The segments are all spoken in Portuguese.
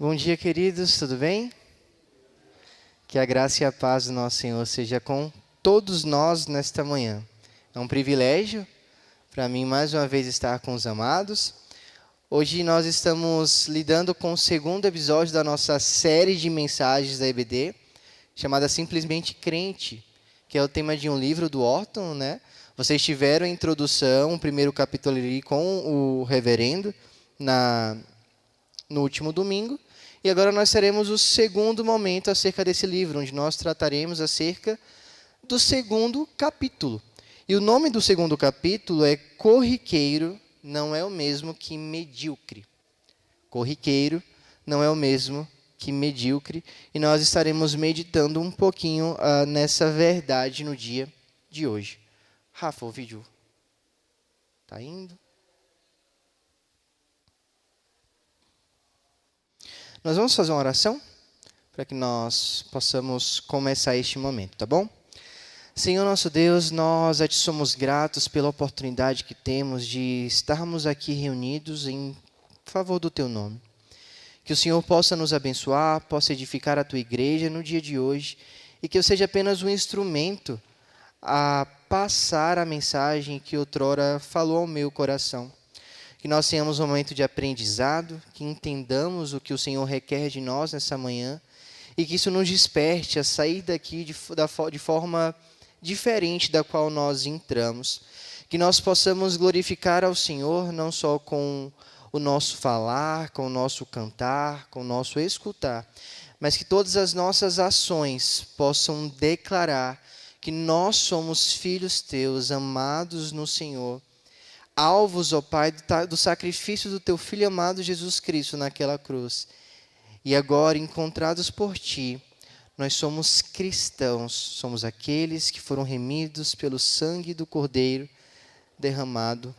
Bom dia, queridos, tudo bem? Que a graça e a paz do nosso Senhor seja com todos nós nesta manhã. É um privilégio para mim, mais uma vez, estar com os amados. Hoje nós estamos lidando com o segundo episódio da nossa série de mensagens da EBD, chamada Simplesmente Crente, que é o tema de um livro do Orton, né? Vocês tiveram a introdução, o primeiro capítulo ali com o reverendo no último domingo. E agora nós teremos o segundo momento acerca desse livro, onde nós trataremos acerca do segundo capítulo. E o nome do segundo capítulo é Corriqueiro não é o mesmo que medíocre. Corriqueiro não é o mesmo que medíocre. E nós estaremos meditando um pouquinho nessa verdade no dia de hoje. Rafa, o vídeo está indo? Nós vamos fazer uma oração para que nós possamos começar este momento, tá bom? Senhor nosso Deus, nós a Ti somos gratos pela oportunidade que temos de estarmos aqui reunidos em favor do Teu nome. Que o Senhor possa nos abençoar, possa edificar a Tua igreja no dia de hoje e que eu seja apenas um instrumento a passar a mensagem que outrora falou ao meu coração. Que nós tenhamos um momento de aprendizado, que entendamos o que o Senhor requer de nós nessa manhã e que isso nos desperte a sair daqui de forma diferente da qual nós entramos. Que nós possamos glorificar ao Senhor não só com o nosso falar, com o nosso cantar, com o nosso escutar, mas que todas as nossas ações possam declarar que nós somos filhos Teus, amados no Senhor, alvos, ó Pai, do sacrifício do Teu Filho amado Jesus Cristo naquela cruz. E agora, encontrados por Ti, nós somos cristãos, somos aqueles que foram remidos pelo sangue do Cordeiro derramado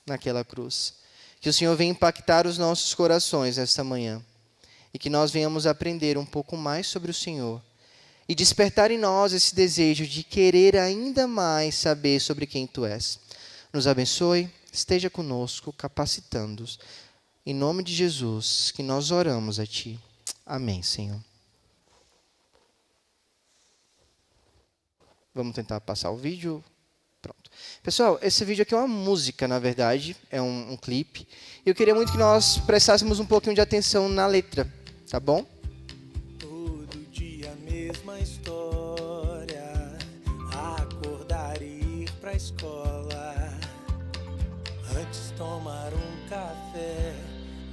naquela cruz. Que o Senhor venha impactar os nossos corações nesta manhã e que nós venhamos aprender um pouco mais sobre o Senhor e despertar em nós esse desejo de querer ainda mais saber sobre quem Tu és. Nos abençoe, esteja conosco, capacitando-os. Em nome de Jesus, que nós oramos a Ti. Amém, Senhor. Vamos tentar passar o vídeo. Pronto. Pessoal, esse vídeo aqui é uma música, na verdade. É um clipe. E eu queria muito que nós prestássemos um pouquinho de atenção na letra. Tá bom? Todo dia a mesma história. Acordar e ir pra escola. Antes tomar um café,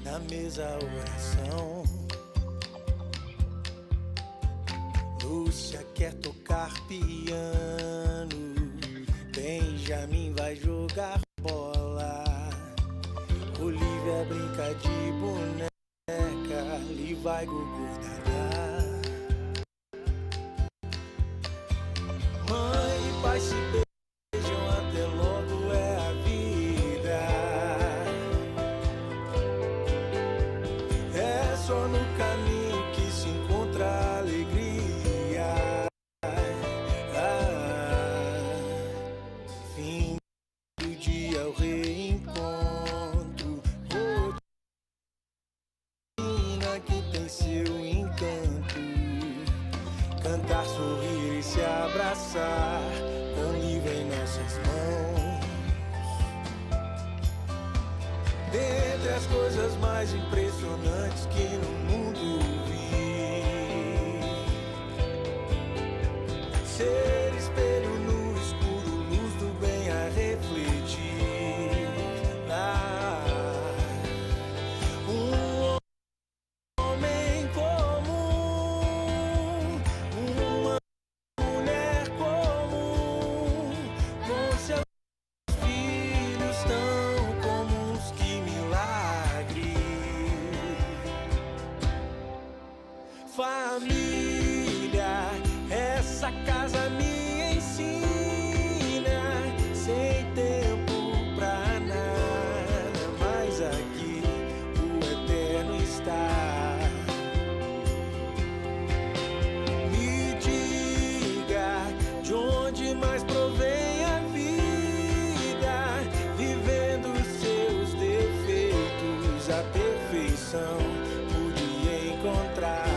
na mesa oração. Lúcia quer tocar piano, Benjamin vai jogar bola, Olivia brinca de boneca, ali vai Gugu Dadá. Mãe e pai se beijam até logo, é a vida. É só no caminho que se encontra a alegria. Fim do dia o reencontro, rotina que tem seu encanto. Cantar, sorrir e se abraçar, com o livro em nossas mãos. Dentre as coisas mais impressionantes que no mundo vi, ser espelho no escuro, luz do bem a refletir. Um homem comum, uma mulher comum, com seus filhos tão comuns, que milagre. Família, essa casa me ensina, sem tempo pra nada, mas aqui o eterno está. Me diga de onde mais provém a vida, vivendo seus defeitos, a perfeição pude encontrar.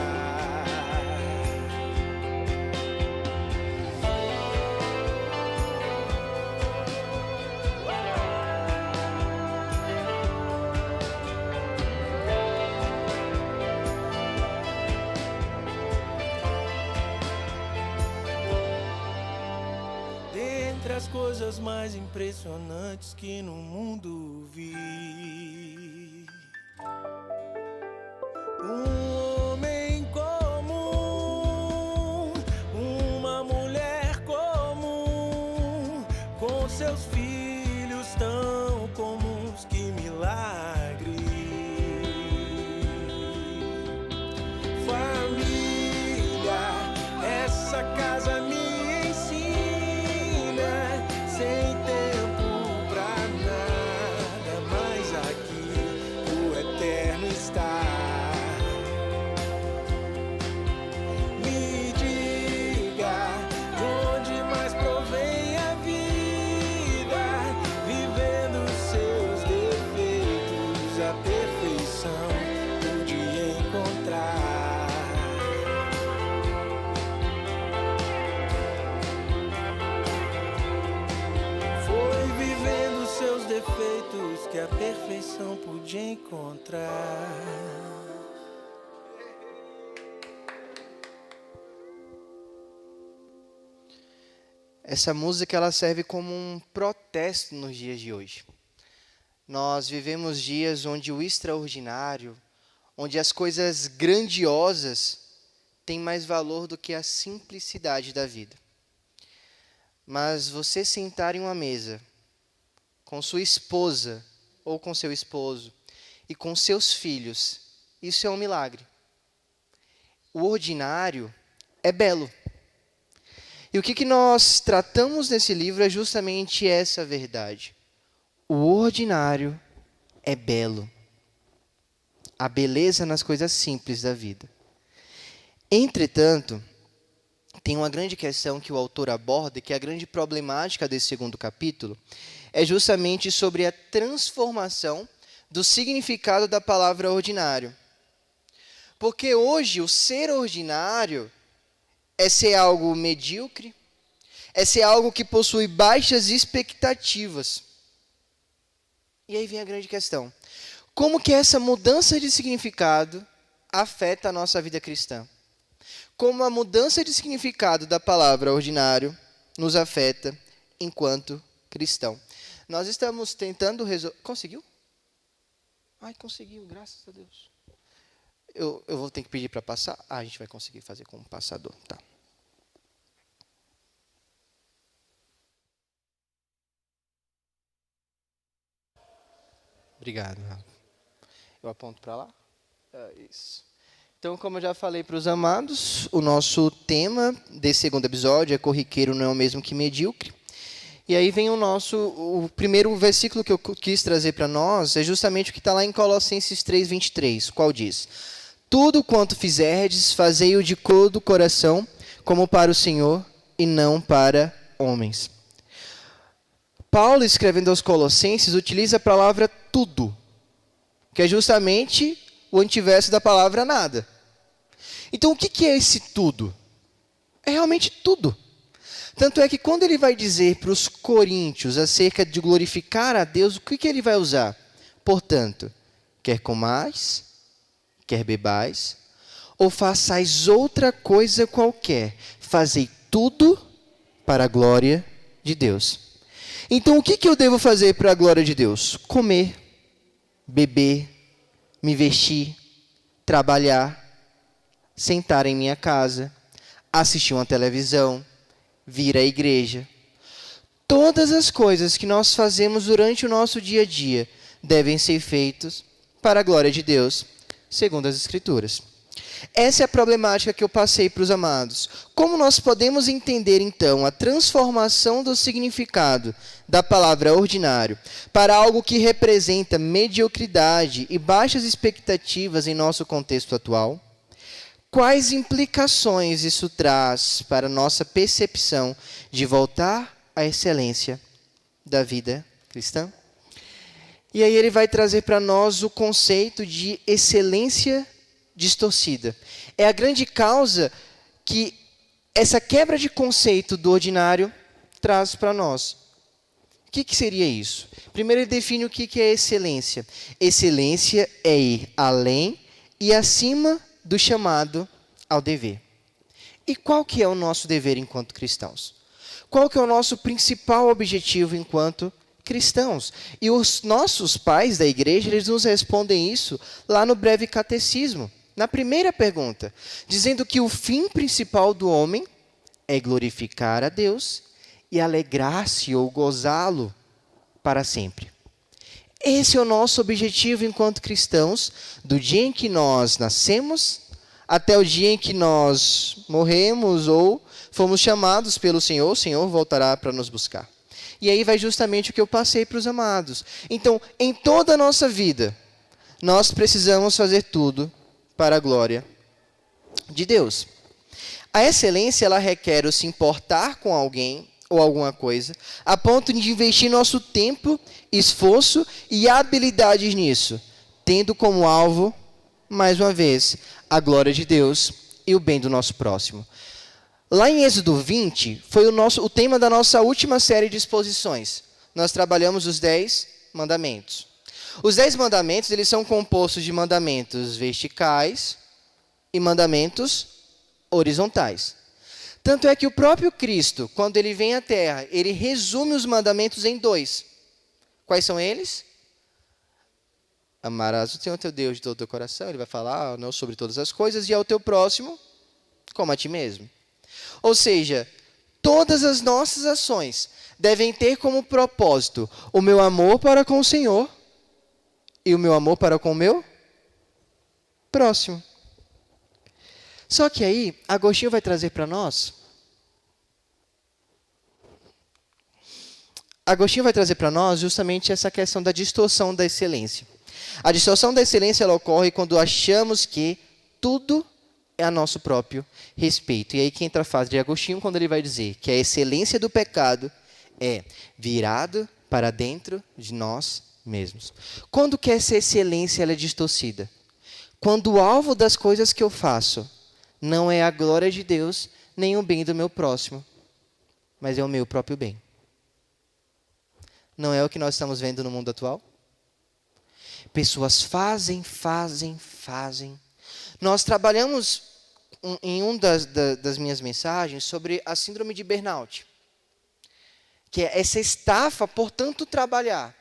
Dentre as coisas mais impressionantes que no mundo vi, um homem comum, uma mulher comum, com seus filhos tão comuns, que milagre. Família, essa casa me ensina, sem tempo pra nada, mas aqui o eterno está. Me diga de onde mais provém a vida, vivendo seus defeitos, a perfeição pude encontrar. Foi vivendo seus defeitos que a perfeição pude encontrar. Essa música ela serve como um protesto nos dias de hoje. Nós vivemos dias onde o extraordinário, onde as coisas grandiosas têm mais valor do que a simplicidade da vida. Mas você sentar em uma mesa com sua esposa ou com seu esposo e com seus filhos, isso é um milagre. O ordinário é belo. E o que nós tratamos nesse livro é justamente essa verdade. O ordinário é belo. A beleza nas coisas simples da vida. Entretanto, tem uma grande questão que o autor aborda, que é a grande problemática desse segundo capítulo, é justamente sobre a transformação do significado da palavra ordinário. Porque hoje o ser ordinário é ser algo medíocre, é ser algo que possui baixas expectativas. E aí vem a grande questão. Como que essa mudança de significado afeta a nossa vida cristã? Como a mudança de significado da palavra ordinário nos afeta enquanto cristão? Nós estamos tentando resolver... Conseguiu? Ai, conseguiu, graças a Deus. Eu vou ter que pedir para passar? A gente vai conseguir fazer com o passador, tá? Obrigado. Eu aponto para lá? Isso. Então, como eu já falei para os amados, o nosso tema desse segundo episódio é corriqueiro não é o mesmo que medíocre. E aí vem o primeiro versículo que eu quis trazer para nós, é justamente o que está lá em Colossenses 3:23, qual diz: tudo quanto fizerdes, fazei-o de todo o coração, como para o Senhor e não para homens. Paulo, escrevendo aos Colossenses, utiliza a palavra tudo, que é justamente o antiverso da palavra nada. Então, o que é esse tudo? É realmente tudo. Tanto é que quando ele vai dizer para os coríntios acerca de glorificar a Deus, o que ele vai usar? Portanto, quer comais, quer bebais, ou façais outra coisa qualquer, fazei tudo para a glória de Deus. Então, o que eu devo fazer para a glória de Deus? Comer, beber, me vestir, trabalhar, sentar em minha casa, assistir uma televisão, vir à igreja. Todas as coisas que nós fazemos durante o nosso dia a dia devem ser feitas para a glória de Deus, segundo as Escrituras. Essa é a problemática que eu passei para os amados. Como nós podemos entender, então, a transformação do significado da palavra ordinário para algo que representa mediocridade e baixas expectativas em nosso contexto atual? Quais implicações isso traz para a nossa percepção de voltar à excelência da vida cristã? E aí ele vai trazer para nós o conceito de excelência distorcida. É a grande causa que essa quebra de conceito do ordinário traz para nós. O que seria isso? Primeiro ele define o que é excelência. Excelência é ir além e acima do chamado ao dever. E qual que é o nosso dever enquanto cristãos? Qual que é o nosso principal objetivo enquanto cristãos? E os nossos pais da igreja, eles nos respondem isso lá no breve catecismo, na primeira pergunta, dizendo que o fim principal do homem é glorificar a Deus e alegrar-se ou gozá-lo para sempre. Esse é o nosso objetivo enquanto cristãos, do dia em que nós nascemos até o dia em que nós morremos ou fomos chamados pelo Senhor, o Senhor voltará para nos buscar. E aí vai justamente o que eu passei para os amados. Então, em toda a nossa vida, nós precisamos fazer tudo para a glória de Deus. A excelência, ela requer o se importar com alguém ou alguma coisa, a ponto de investir nosso tempo, esforço e habilidades nisso, tendo como alvo, mais uma vez, a glória de Deus e o bem do nosso próximo. Lá em Êxodo 20, foi o tema da nossa última série de exposições. Nós trabalhamos os 10 mandamentos. Os 10 mandamentos, eles são compostos de mandamentos verticais e mandamentos horizontais. Tanto é que o próprio Cristo, quando ele vem à Terra, ele resume os mandamentos em 2. Quais são eles? Amarás o Senhor teu Deus de todo o teu coração, ele vai falar não sobre todas as coisas, e ao teu próximo como a ti mesmo. Ou seja, todas as nossas ações devem ter como propósito o meu amor para com o Senhor e o meu amor para com o meu próximo. Só que aí, Agostinho vai trazer para nós... Agostinho vai trazer para nós justamente essa questão da distorção da excelência. A distorção da excelência, ela ocorre quando achamos que tudo é a nosso próprio respeito. E aí que entra a fase de Agostinho, quando ele vai dizer que a excelência do pecado é virado para dentro de nós mesmos. Quando que essa excelência ela é distorcida? Quando o alvo das coisas que eu faço não é a glória de Deus, nem o bem do meu próximo, mas é o meu próprio bem. Não é o que nós estamos vendo no mundo atual? Pessoas fazem. Nós trabalhamos em uma das minhas mensagens sobre a síndrome de burnout, que é essa estafa por tanto trabalhar.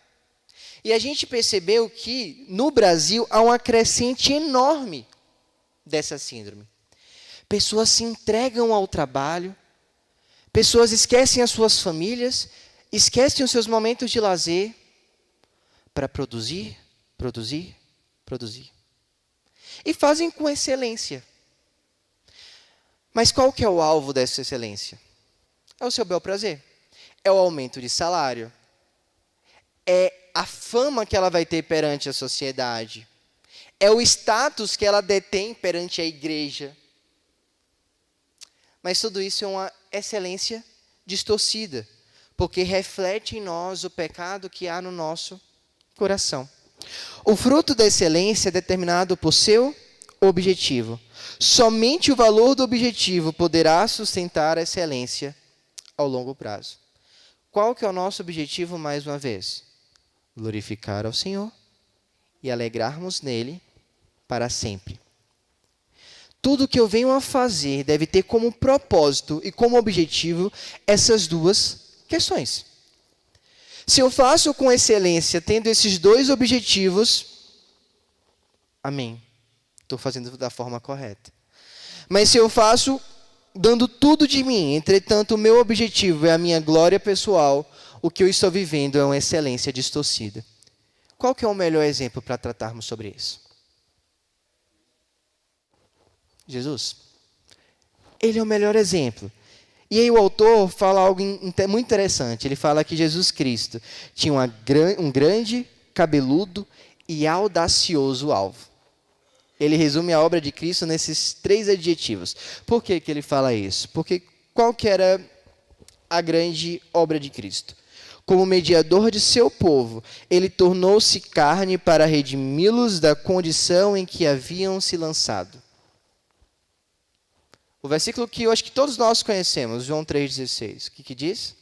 E a gente percebeu que no Brasil há uma crescente enorme dessa síndrome. Pessoas se entregam ao trabalho, pessoas esquecem as suas famílias, esquecem os seus momentos de lazer para produzir. E fazem com excelência. Mas qual que é o alvo dessa excelência? É o seu bel prazer. É o aumento de salário. É a fama que ela vai ter perante a sociedade. É o status que ela detém perante a igreja. Mas tudo isso é uma excelência distorcida, porque reflete em nós o pecado que há no nosso coração. O fruto da excelência é determinado por seu objetivo. Somente o valor do objetivo poderá sustentar a excelência ao longo prazo. Qual que é o nosso objetivo mais uma vez? Glorificar ao Senhor e alegrarmos nele para sempre. Tudo que eu venho a fazer deve ter como propósito e como objetivo essas duas questões. Se eu faço com excelência, tendo esses dois objetivos, amém. Estou fazendo da forma correta. Mas se eu faço dando tudo de mim, entretanto o meu objetivo é a minha glória pessoal, o que eu estou vivendo é uma excelência distorcida. Qual que é o melhor exemplo para tratarmos sobre isso? Jesus. Ele é o melhor exemplo. E aí o autor fala algo muito interessante. Ele fala que Jesus Cristo tinha um grande, cabeludo e audacioso alvo. Ele resume a obra de Cristo nesses 3 adjetivos. Por que ele fala isso? Porque qual que era a grande obra de Cristo? Como mediador de seu povo, ele tornou-se carne para redimi-los da condição em que haviam se lançado. O versículo que eu acho que todos nós conhecemos, João 3,16. O que diz?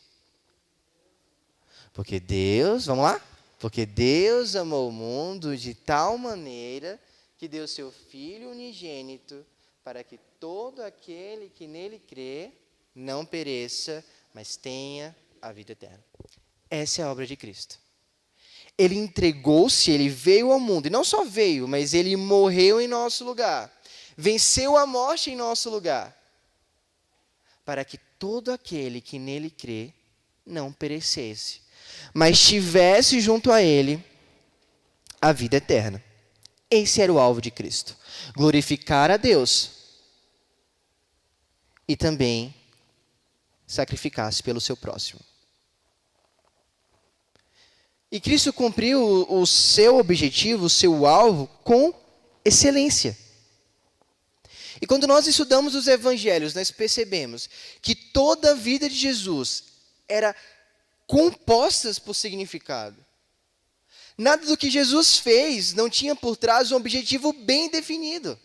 Porque Deus, vamos lá? Porque Deus amou o mundo de tal maneira que deu seu Filho unigênito para que todo aquele que nele crê não pereça, mas tenha a vida eterna. Essa é a obra de Cristo. Ele entregou-se, ele veio ao mundo, e não só veio, mas ele morreu em nosso lugar. Venceu a morte em nosso lugar, para que todo aquele que nele crê não perecesse, mas tivesse junto a ele a vida eterna. Esse era o alvo de Cristo. Glorificar a Deus e também sacrificar-se pelo seu próximo. E Cristo cumpriu o seu objetivo, o seu alvo, com excelência. E quando nós estudamos os evangelhos, nós percebemos que toda a vida de Jesus era composta por significado. Nada do que Jesus fez não tinha por trás um objetivo bem definido.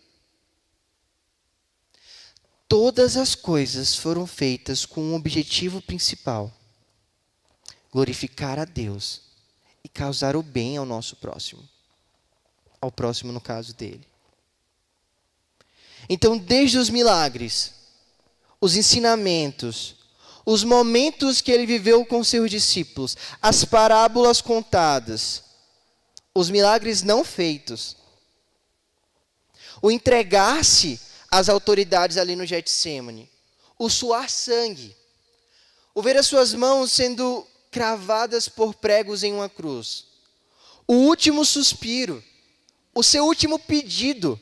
Todas as coisas foram feitas com um objetivo principal: glorificar a Deus e causar o bem ao nosso próximo. Ao próximo, no caso dele. Então, desde os milagres, os ensinamentos, os momentos que ele viveu com seus discípulos, as parábolas contadas, os milagres não feitos, o entregar-se às autoridades ali no Getsêmani, o suar sangue, o ver as suas mãos sendo cravadas por pregos em uma cruz, o último suspiro, o seu último pedido,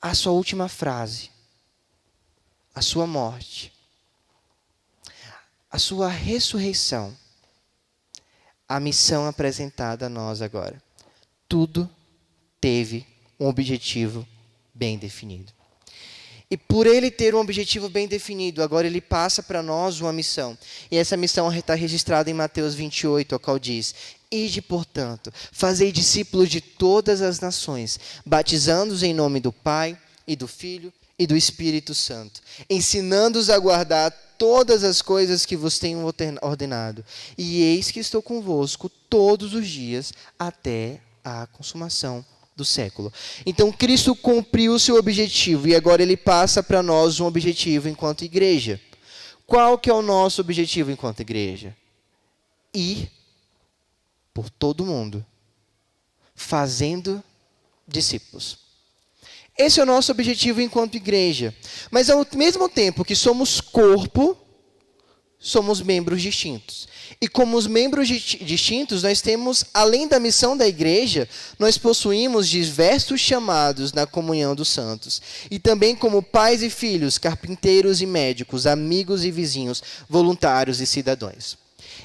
a sua última frase, a sua morte, a sua ressurreição, a missão apresentada a nós agora. Tudo teve um objetivo bem definido. E por ele ter um objetivo bem definido, agora ele passa para nós uma missão. E essa missão está registrada em Mateus 28, a qual diz: Ide, portanto, fazei discípulos de todas as nações, batizando-os em nome do Pai, e do Filho, e do Espírito Santo, ensinando-os a guardar todas as coisas que vos tenho ordenado. E eis que estou convosco todos os dias, até a consumação do século. Então, Cristo cumpriu o seu objetivo, e agora ele passa para nós um objetivo enquanto igreja. Qual que é o nosso objetivo enquanto igreja? Ir por todo mundo, fazendo discípulos. Esse é o nosso objetivo enquanto igreja. Mas ao mesmo tempo que somos corpo, somos membros distintos. E como os membros distintos, nós temos, além da missão da igreja, nós possuímos diversos chamados na comunhão dos santos. E também como pais e filhos, carpinteiros e médicos, amigos e vizinhos, voluntários e cidadãos.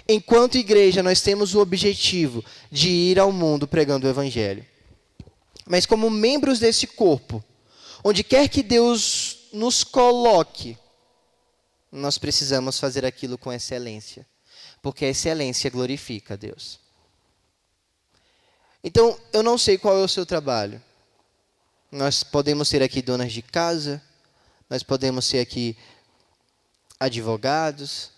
Enquanto igreja, nós temos o objetivo de ir ao mundo pregando o evangelho. Mas como membros desse corpo, onde quer que Deus nos coloque, nós precisamos fazer aquilo com excelência, porque a excelência glorifica a Deus. Então, eu não sei qual é o seu trabalho. Nós podemos ser aqui donas de casa, nós podemos ser aqui advogados,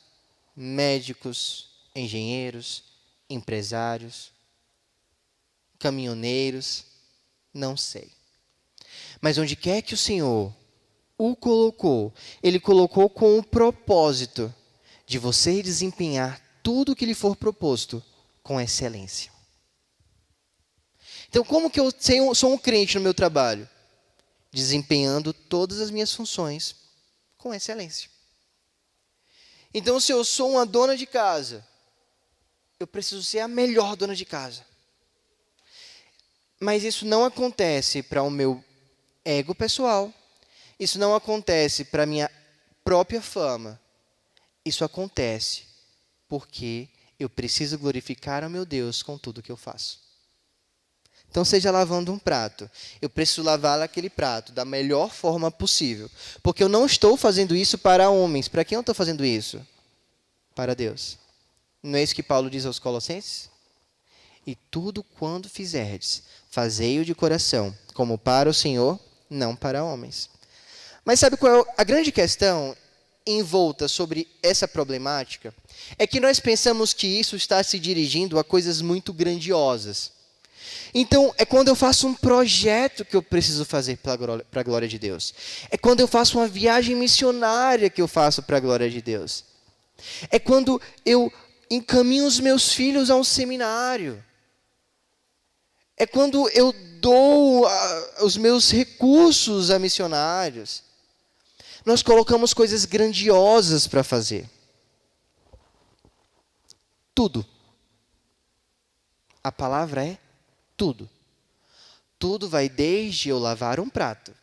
médicos, engenheiros, empresários, caminhoneiros, não sei. Mas onde quer que o Senhor o colocou, Ele colocou com o propósito de você desempenhar tudo o que lhe for proposto com excelência. Então, como que eu sou um crente no meu trabalho? Desempenhando todas as minhas funções com excelência. Então, se eu sou uma dona de casa, eu preciso ser a melhor dona de casa. Mas isso não acontece para o meu ego pessoal. Isso não acontece para a minha própria fama. Isso acontece porque eu preciso glorificar ao meu Deus com tudo que eu faço. Então, seja lavando um prato, eu preciso lavar aquele prato da melhor forma possível. Porque eu não estou fazendo isso para homens. Para quem eu estou fazendo isso? Para Deus. Não é isso que Paulo diz aos Colossenses? E tudo quando fizerdes, fazei-o de coração, como para o Senhor, não para homens. Mas sabe qual é a grande questão envolta sobre essa problemática? É que nós pensamos que isso está se dirigindo a coisas muito grandiosas. Então, é quando eu faço um projeto que eu preciso fazer para a glória de Deus. É quando eu faço uma viagem missionária que eu faço para a glória de Deus. É quando eu encaminho os meus filhos a um seminário. É quando eu dou os meus recursos a missionários. Nós colocamos coisas grandiosas para fazer. Tudo. A palavra é tudo. Tudo vai desde eu lavar um prato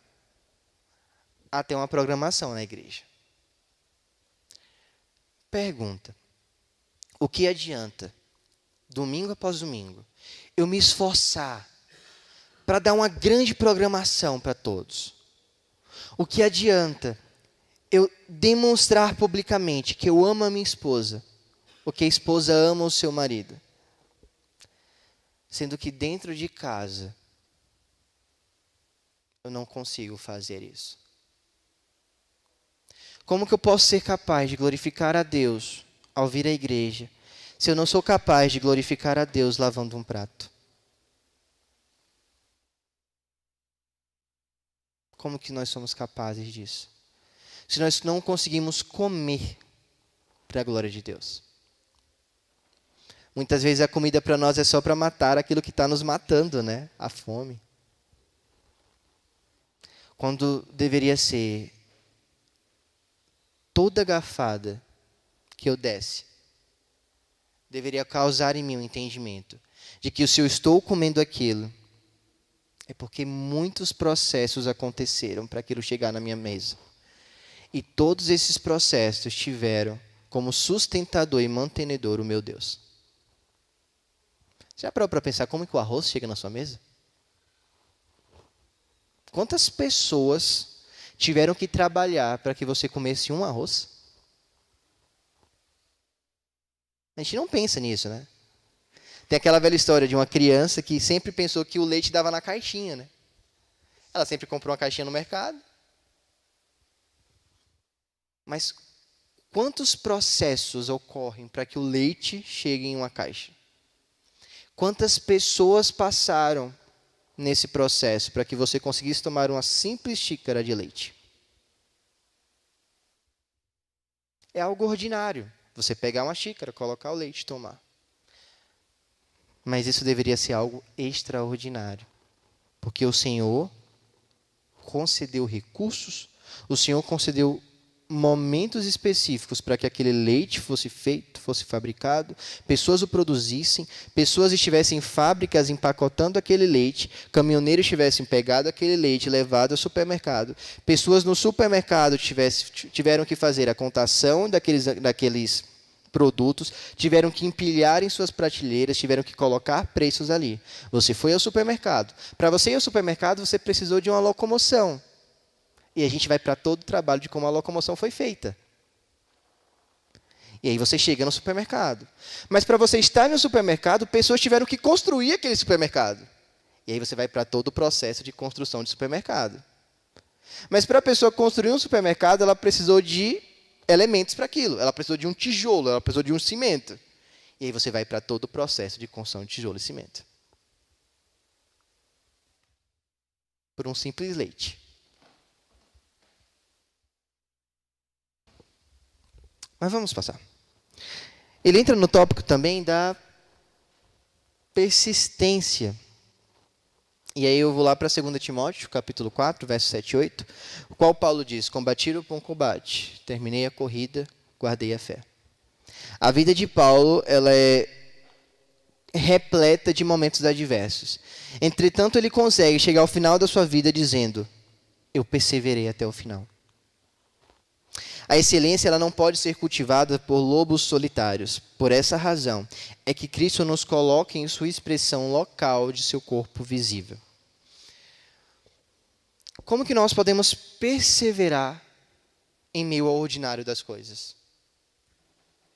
até uma programação na igreja. Pergunta: o que adianta, domingo após domingo, eu me esforçar para dar uma grande programação para todos? O que adianta eu demonstrar publicamente que eu amo a minha esposa, ou que a esposa ama o seu marido, sendo que dentro de casa eu não consigo fazer isso? Como que eu posso ser capaz de glorificar a Deus ao vir à igreja, se eu não sou capaz de glorificar a Deus lavando um prato? Como que nós somos capazes disso? Se nós não conseguimos comer para a glória de Deus. Muitas vezes a comida para nós é só para matar aquilo que está nos matando, né? A fome. Quando deveria ser toda garfada que eu desse, deveria causar em mim um entendimento de que se eu estou comendo aquilo, é porque muitos processos aconteceram para aquilo chegar na minha mesa. E todos esses processos tiveram como sustentador e mantenedor o meu Deus. Já parou para pensar como que o arroz chega na sua mesa? Quantas pessoas tiveram que trabalhar para que você comesse um arroz? A gente não pensa nisso, né? Tem aquela velha história de uma criança que sempre pensou que o leite dava na caixinha, né? Ela sempre comprou uma caixinha no mercado. Mas quantos processos ocorrem para que o leite chegue em uma caixa? Quantas pessoas passaram nesse processo para que você conseguisse tomar uma simples xícara de leite? É algo ordinário. Você pegar uma xícara, colocar o leite e tomar. Mas isso deveria ser algo extraordinário. Porque o Senhor concedeu recursos, o Senhor concedeu momentos específicos para que aquele leite fosse feito, fosse fabricado, pessoas o produzissem, pessoas estivessem em fábricas empacotando aquele leite, caminhoneiros tivessem pegado aquele leite e levado ao supermercado, pessoas no supermercado tiveram que fazer a contação daqueles produtos, tiveram que empilhar em suas prateleiras, tiveram que colocar preços ali. Você foi ao supermercado. Para você ir ao supermercado, você precisou de uma locomoção. E a gente vai para todo o trabalho de como a locomoção foi feita. E aí você chega no supermercado. Mas para você estar no supermercado, pessoas tiveram que construir aquele supermercado. E aí você vai para todo o processo de construção de supermercado. Mas para a pessoa construir um supermercado, ela precisou de elementos para aquilo. Ela precisou de um tijolo, ela precisou de um cimento. E aí você vai para todo o processo de construção de tijolo e cimento. Por um simples leite. Mas vamos passar. Ele entra no tópico também da persistência. E aí eu vou lá para 2 Timóteo, capítulo 4, versos 7 e 8, o qual Paulo diz: combati o bom combate, terminei a corrida, guardei a fé. A vida de Paulo, ela é repleta de momentos adversos. Entretanto, ele consegue chegar ao final da sua vida dizendo: eu perseverei até o final. A excelência, ela não pode ser cultivada por lobos solitários. Por essa razão, é que Cristo nos coloca em sua expressão local de seu corpo visível. Como que nós podemos perseverar em meio ao ordinário das coisas?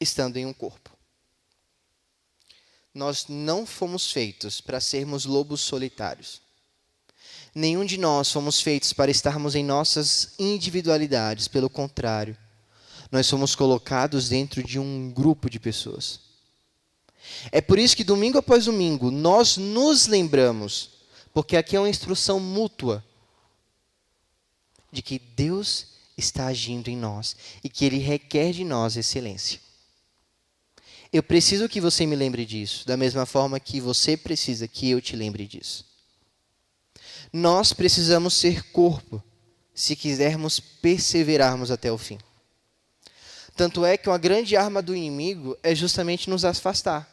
Estando em um corpo. nós não fomos feitos para sermos lobos solitários. Nenhum de nós fomos feitos para estarmos em nossas individualidades. Pelo contrário, nós fomos colocados dentro de um grupo de pessoas. É por isso que domingo após domingo nós nos lembramos, porque aqui é uma instrução mútua, de que Deus está agindo em nós e que Ele requer de nós excelência. Eu preciso que você me lembre disso, da mesma forma que você precisa que eu te lembre disso. Nós precisamos ser corpo, se quisermos perseverarmos até o fim. Tanto é que uma grande arma do inimigo é justamente nos afastar.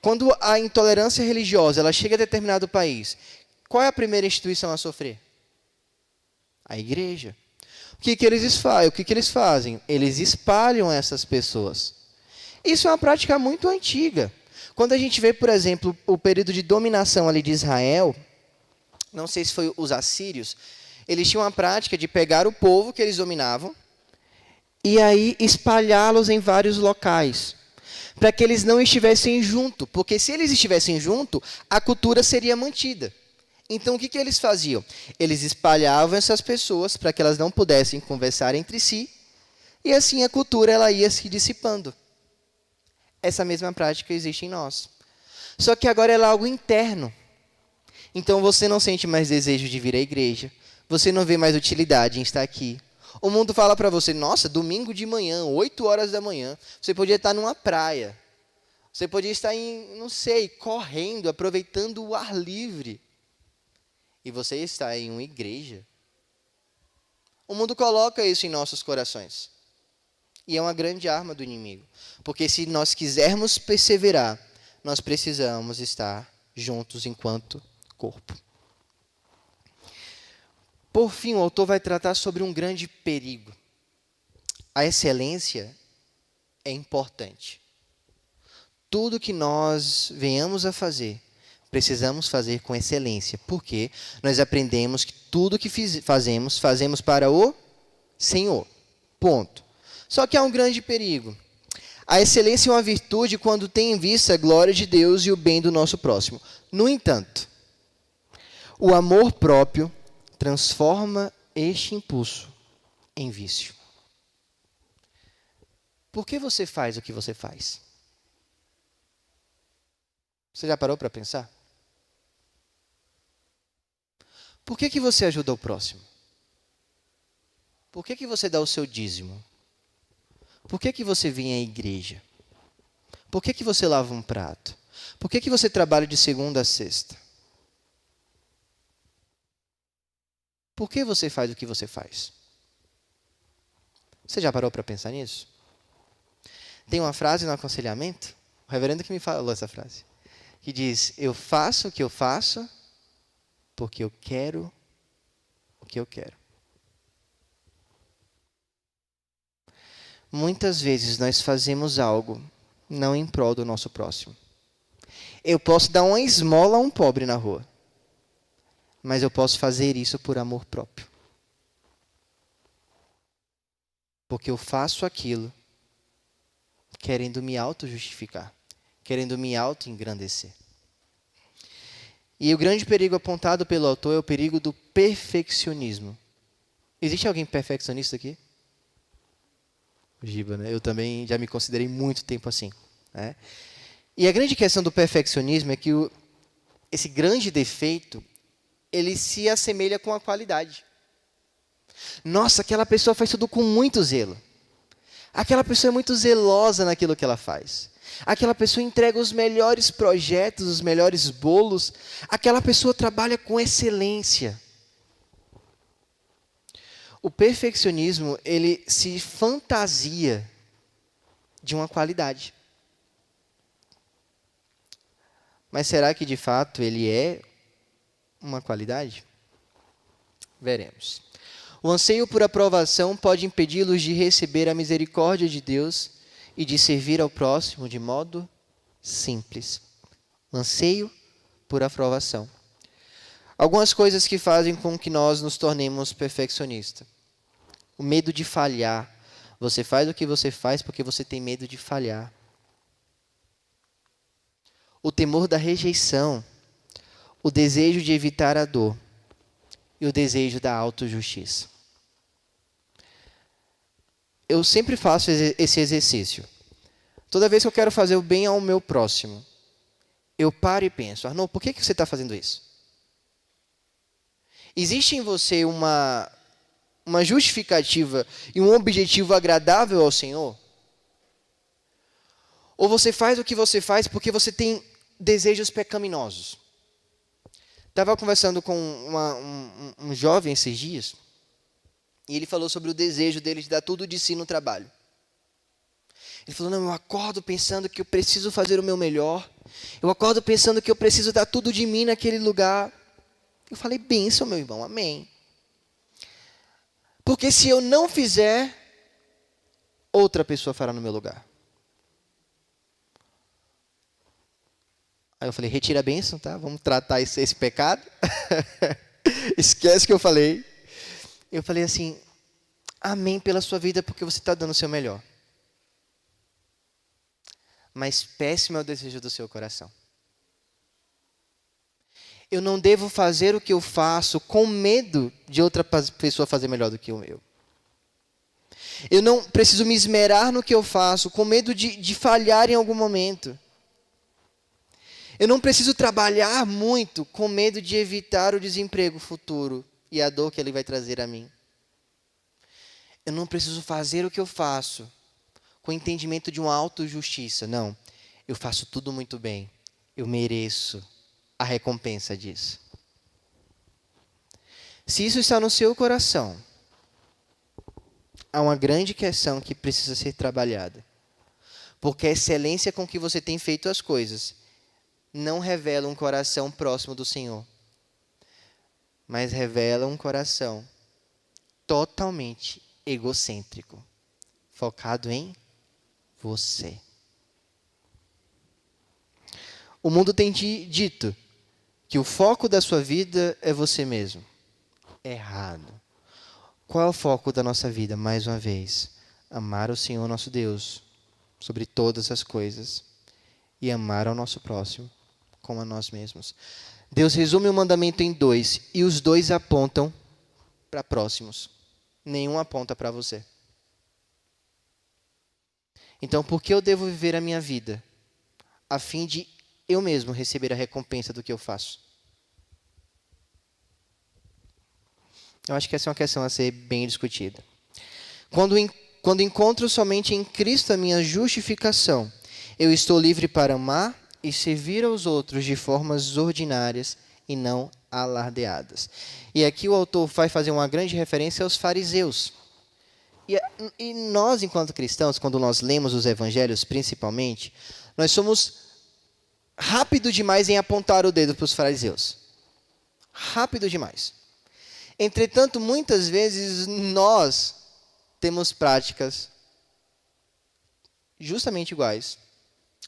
Quando a intolerância religiosa ela chega a determinado país, qual é a primeira instituição a sofrer? A igreja. O que eles fazem? Eles espalham essas pessoas. Isso é uma prática muito antiga. Quando a gente vê, por exemplo, o período de dominação ali de Israel, não sei se foi os assírios, eles tinham a prática de pegar o povo que eles dominavam e aí espalhá-los em vários locais, para que eles não estivessem junto, porque se eles estivessem junto, a cultura seria mantida. Então, o que eles faziam? Eles espalhavam essas pessoas para que elas não pudessem conversar entre si, e assim a cultura ela ia se dissipando. Essa mesma prática existe em nós. Só que agora ela é algo interno. Então, você não sente mais desejo de vir à igreja, você não vê mais utilidade em estar aqui. O mundo fala para você, nossa, domingo de manhã, 8 horas da manhã, você podia estar numa praia, você podia estar correndo, aproveitando o ar livre. E você está em uma igreja. O mundo coloca isso em nossos corações. E é uma grande arma do inimigo. Porque se nós quisermos perseverar, nós precisamos estar juntos enquanto corpo. Por fim, o autor vai tratar sobre um grande perigo. A excelência é importante. Tudo que nós venhamos a fazer, precisamos fazer com excelência, porque nós aprendemos que tudo que fazemos para o Senhor. Ponto. Só que há um grande perigo. A excelência é uma virtude quando tem em vista a glória de Deus e o bem do nosso próximo. No entanto, o amor próprio transforma este impulso em vício. Por que você faz o que você faz? Você já parou para pensar? Por que você ajuda o próximo? Por que você dá o seu dízimo? Por que você vem à igreja? Por que você lava um prato? Por que você trabalha de segunda a sexta? Por que você faz o que você faz? Você já parou para pensar nisso? Tem uma frase no aconselhamento, o reverendo que me falou essa frase, que diz, eu faço o que eu faço porque eu quero o que eu quero. Muitas vezes nós fazemos algo não em prol do nosso próximo. Eu posso dar uma esmola a um pobre na rua, mas eu posso fazer isso por amor próprio. Porque eu faço aquilo querendo me auto-justificar, querendo me auto-engrandecer. E o grande perigo apontado pelo autor é o perigo do perfeccionismo. Existe alguém perfeccionista aqui? Giba, né? Eu também já me considerei muito tempo assim, né? E a grande questão do perfeccionismo é que esse grande defeito, ele se assemelha com a qualidade. Nossa, aquela pessoa faz tudo com muito zelo. Aquela pessoa é muito zelosa naquilo que ela faz. Aquela pessoa entrega os melhores projetos, os melhores bolos. Aquela pessoa trabalha com excelência. O perfeccionismo, ele se fantasia de uma qualidade. Mas será que de fato ele é uma qualidade? Veremos. O anseio por aprovação pode impedi-los de receber a misericórdia de Deus e de servir ao próximo de modo simples. O anseio por aprovação. Algumas coisas que fazem com que nós nos tornemos perfeccionistas. O medo de falhar. Você faz o que você faz porque você tem medo de falhar. o temor da rejeição, o desejo de evitar a dor e o desejo da autojustiça. Eu sempre faço esse exercício. Toda vez que eu quero fazer o bem ao meu próximo, eu paro e penso, Arnaud, por que você está fazendo isso? Existe em você uma justificativa e um objetivo agradável ao Senhor? Ou você faz o que você faz porque você tem desejos pecaminosos? Estava conversando com um jovem esses dias, e ele falou sobre o desejo dele de dar tudo de si no trabalho. Ele falou, não, eu acordo pensando que eu preciso fazer o meu melhor, eu acordo pensando que eu preciso dar tudo de mim naquele lugar. Eu falei, bênção, meu irmão, amém. Porque se eu não fizer, outra pessoa fará no meu lugar. Aí eu falei, retira a bênção, tá? Vamos tratar esse pecado. Esquece que eu falei. Eu falei assim, amém pela sua vida, porque você está dando o seu melhor. Mas péssimo é o desejo do seu coração. Eu não devo fazer o que eu faço com medo de outra pessoa fazer melhor do que o meu. Eu não preciso me esmerar no que eu faço com medo de falhar em algum momento. Eu não preciso trabalhar muito com medo de evitar o desemprego futuro e a dor que ele vai trazer a mim. Eu não preciso fazer o que eu faço com o entendimento de uma autojustiça. Não, eu faço tudo muito bem. Eu mereço a recompensa disso. Se isso está no seu coração, há uma grande questão que precisa ser trabalhada. Porque a excelência com que você tem feito as coisas não revela um coração próximo do Senhor, mas revela um coração totalmente egocêntrico, focado em você. O mundo tem dito que o foco da sua vida é você mesmo. Errado. Qual é o foco da nossa vida? Mais uma vez, amar o Senhor nosso Deus sobre todas as coisas e amar ao nosso próximo como a nós mesmos. Deus resume o mandamento em 2 e os 2 apontam para próximos. Nenhum aponta para você. Então, por que eu devo viver a minha vida? A fim de eu mesmo receber a recompensa do que eu faço. Eu acho que essa é uma questão a ser bem discutida. Quando encontro somente em Cristo a minha justificação, eu estou livre para amar e servir aos outros de formas ordinárias e não alardeadas. E aqui o autor vai fazer uma grande referência aos fariseus. E nós, enquanto cristãos, quando nós lemos os evangelhos principalmente, nós somos rápido demais em apontar o dedo para os fariseus. Rápido demais. Entretanto, muitas vezes nós temos práticas justamente iguais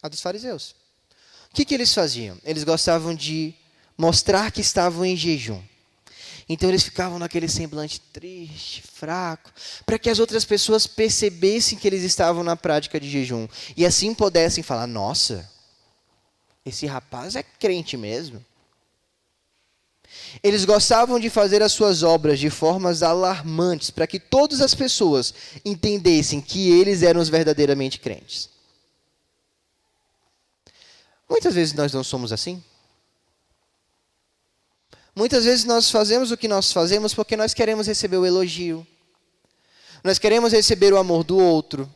à dos fariseus. O que eles faziam? Eles gostavam de mostrar que estavam em jejum. Então eles ficavam naquele semblante triste, fraco, para que as outras pessoas percebessem que eles estavam na prática de jejum. E assim pudessem falar, nossa, esse rapaz é crente mesmo. Eles gostavam de fazer as suas obras de formas alarmantes, para que todas as pessoas entendessem que eles eram os verdadeiramente crentes. Muitas vezes nós não somos assim. Muitas vezes nós fazemos o que nós fazemos porque nós queremos receber o elogio. Nós queremos receber o amor do outro.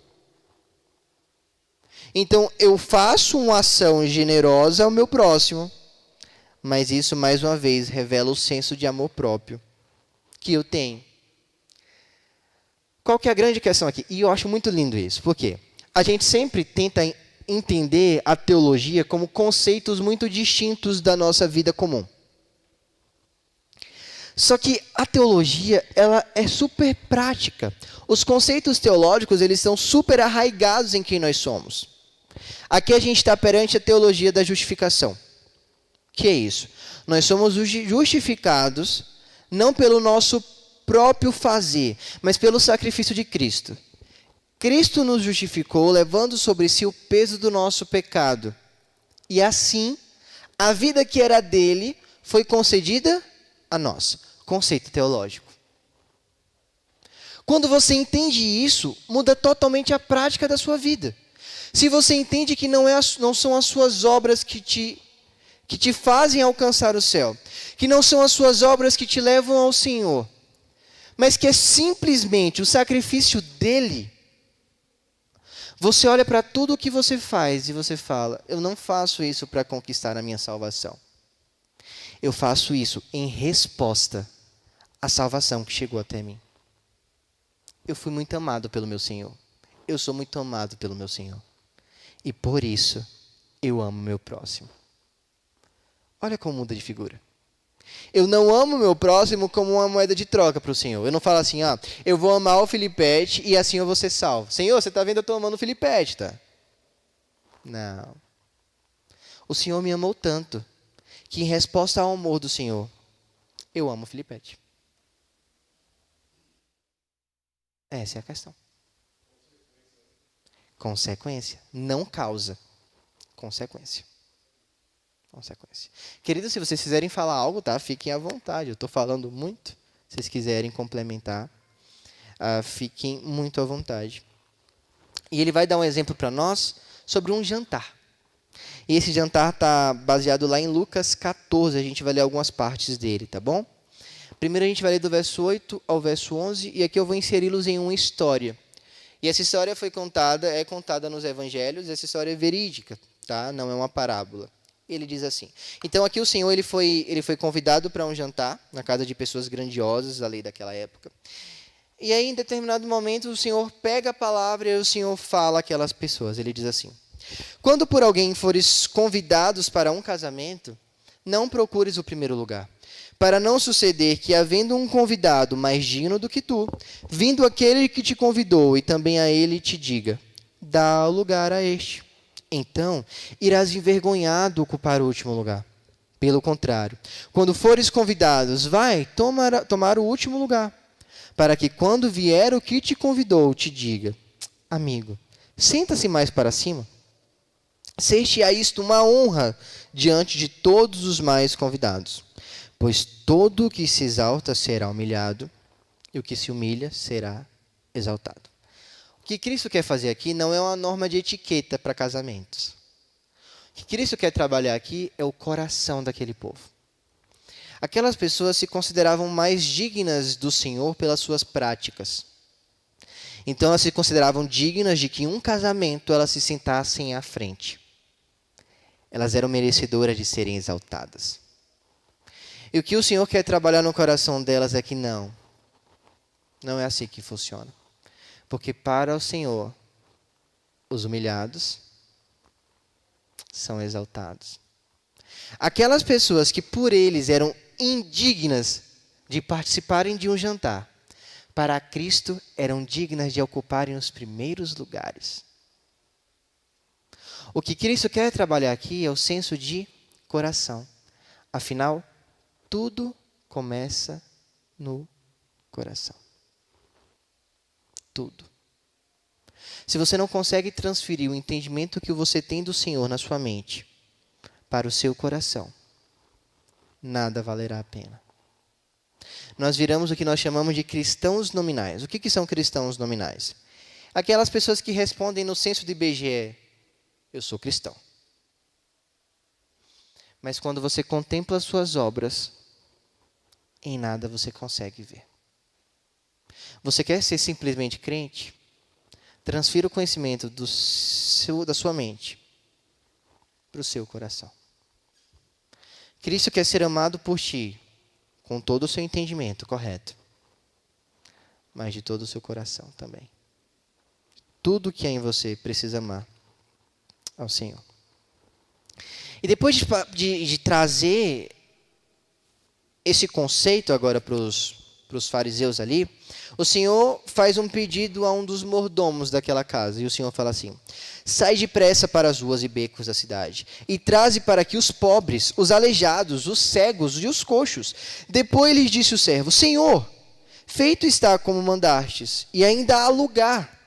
Então, eu faço uma ação generosa ao meu próximo, mas isso, mais uma vez, revela o senso de amor próprio que eu tenho. Qual que é a grande questão aqui? E eu acho muito lindo isso. Por quê? A gente sempre tenta entender a teologia como conceitos muito distintos da nossa vida comum. Só que a teologia, ela é super prática. Os conceitos teológicos, eles são super arraigados em quem nós somos. Aqui a gente está perante a teologia da justificação. Que é isso? Nós somos justificados não pelo nosso próprio fazer, mas pelo sacrifício de Cristo. Cristo nos justificou, levando sobre si o peso do nosso pecado. E assim, a vida que era dele foi concedida a nós. Conceito teológico. Quando você entende isso, muda totalmente a prática da sua vida. Se você entende que não são as suas obras que te fazem alcançar o céu, que não são as suas obras que te levam ao Senhor, mas que é simplesmente o sacrifício dele, você olha para tudo o que você faz e você fala, eu não faço isso para conquistar a minha salvação. Eu faço isso em resposta à salvação que chegou até mim. Eu fui muito amado pelo meu Senhor. Eu sou muito amado pelo meu Senhor. E por isso, eu amo meu próximo. Olha como muda de figura. Eu não amo meu próximo como uma moeda de troca para o Senhor. Eu não falo assim, eu vou amar o Filipete e assim eu vou ser salvo. Senhor, você está vendo eu estou amando o Filipete, tá? Não. O Senhor me amou tanto que em resposta ao amor do Senhor, eu amo o Filipete. Essa é a questão. Consequência. Não causa. Consequência. Consequência. Queridos, se vocês quiserem falar algo, tá? Fiquem à vontade. Eu estou falando muito. Se vocês quiserem complementar, fiquem muito à vontade. E ele vai dar um exemplo para nós sobre um jantar. E esse jantar está baseado lá em Lucas 14. A gente vai ler algumas partes dele, tá bom? Primeiro a gente vai ler do verso 8 ao verso 11. E aqui eu vou inseri-los em uma história. E essa história é contada nos evangelhos. Essa história é verídica, tá? Não é uma parábola. Ele diz assim. Então aqui o Senhor ele foi convidado para um jantar na casa de pessoas grandiosas, a lei daquela época. E aí em determinado momento o Senhor pega a palavra e o Senhor fala àquelas pessoas. Ele diz assim: quando por alguém fores convidados para um casamento, não procures o primeiro lugar, para não suceder que, havendo um convidado mais digno do que tu, vindo aquele que te convidou e também a ele te diga, dá lugar a este. Então, irás envergonhado ocupar o último lugar. Pelo contrário, quando fores convidados, vai tomar o último lugar, para que quando vier o que te convidou, te diga, amigo, senta-se mais para cima. Seja a isto uma honra diante de todos os mais convidados. Pois todo o que se exalta será humilhado, e o que se humilha será exaltado. O que Cristo quer fazer aqui não é uma norma de etiqueta para casamentos. O que Cristo quer trabalhar aqui é o coração daquele povo. Aquelas pessoas se consideravam mais dignas do Senhor pelas suas práticas. Então elas se consideravam dignas de que em um casamento elas se sentassem à frente. Elas eram merecedoras de serem exaltadas. E o que o Senhor quer trabalhar no coração delas é que não é assim que funciona. Porque para o Senhor, os humilhados são exaltados. Aquelas pessoas que por eles eram indignas de participarem de um jantar, para Cristo eram dignas de ocuparem os primeiros lugares. O que Cristo quer trabalhar aqui é o senso de coração. Afinal, tudo começa no coração. Tudo. Se você não consegue transferir o entendimento que você tem do Senhor na sua mente para o seu coração, nada valerá a pena. Nós viramos o que nós chamamos de cristãos nominais. O que são cristãos nominais? Aquelas pessoas que respondem no censo do IBGE, eu sou cristão. Mas quando você contempla as suas obras, em nada você consegue ver. Você quer ser simplesmente crente? Transfira o conhecimento da sua mente para o seu coração. Cristo quer ser amado por ti, com todo o seu entendimento, correto. Mas de todo o seu coração também. Tudo que há em você precisa amar ao Senhor. E depois de trazer esse conceito agora para os fariseus ali, o Senhor faz um pedido a um dos mordomos daquela casa. E o Senhor fala assim: sai depressa para as ruas e becos da cidade, e traze para aqui os pobres, os aleijados, os cegos e os coxos. Depois lhes disse o servo: Senhor, feito está como mandastes, e ainda há lugar.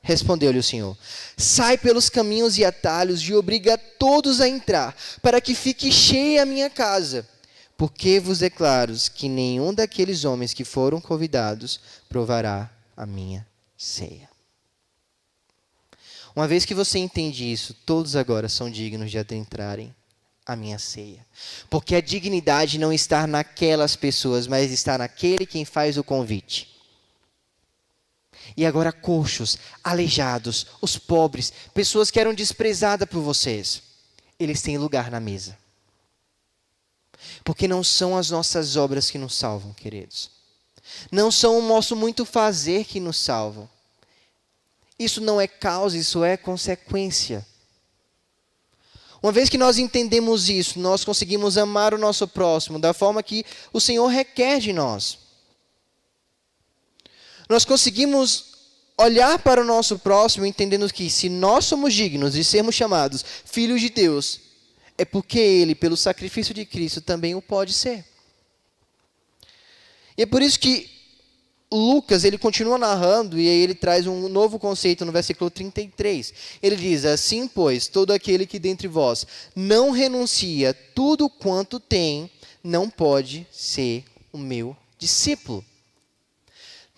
Respondeu-lhe o Senhor: sai pelos caminhos e atalhos e obriga todos a entrar, para que fique cheia a minha casa. Porque vos declaro que nenhum daqueles homens que foram convidados provará a minha ceia. Uma vez que você entende isso, todos agora são dignos de adentrarem a minha ceia. Porque a dignidade não está naquelas pessoas, mas está naquele quem faz o convite. E agora coxos, aleijados, os pobres, pessoas que eram desprezadas por vocês, eles têm lugar na mesa. Porque não são as nossas obras que nos salvam, queridos. Não são o nosso muito fazer que nos salvam. Isso não é causa, isso é consequência. Uma vez que nós entendemos isso, nós conseguimos amar o nosso próximo da forma que o Senhor requer de nós. Nós conseguimos olhar para o nosso próximo entendendo que se nós somos dignos de sermos chamados filhos de Deus, é porque Ele, pelo sacrifício de Cristo, também o pode ser. E é por isso que Lucas, ele continua narrando e aí ele traz um novo conceito no versículo 33. Ele diz: assim, pois, todo aquele que dentre vós não renuncia tudo quanto tem, não pode ser o meu discípulo.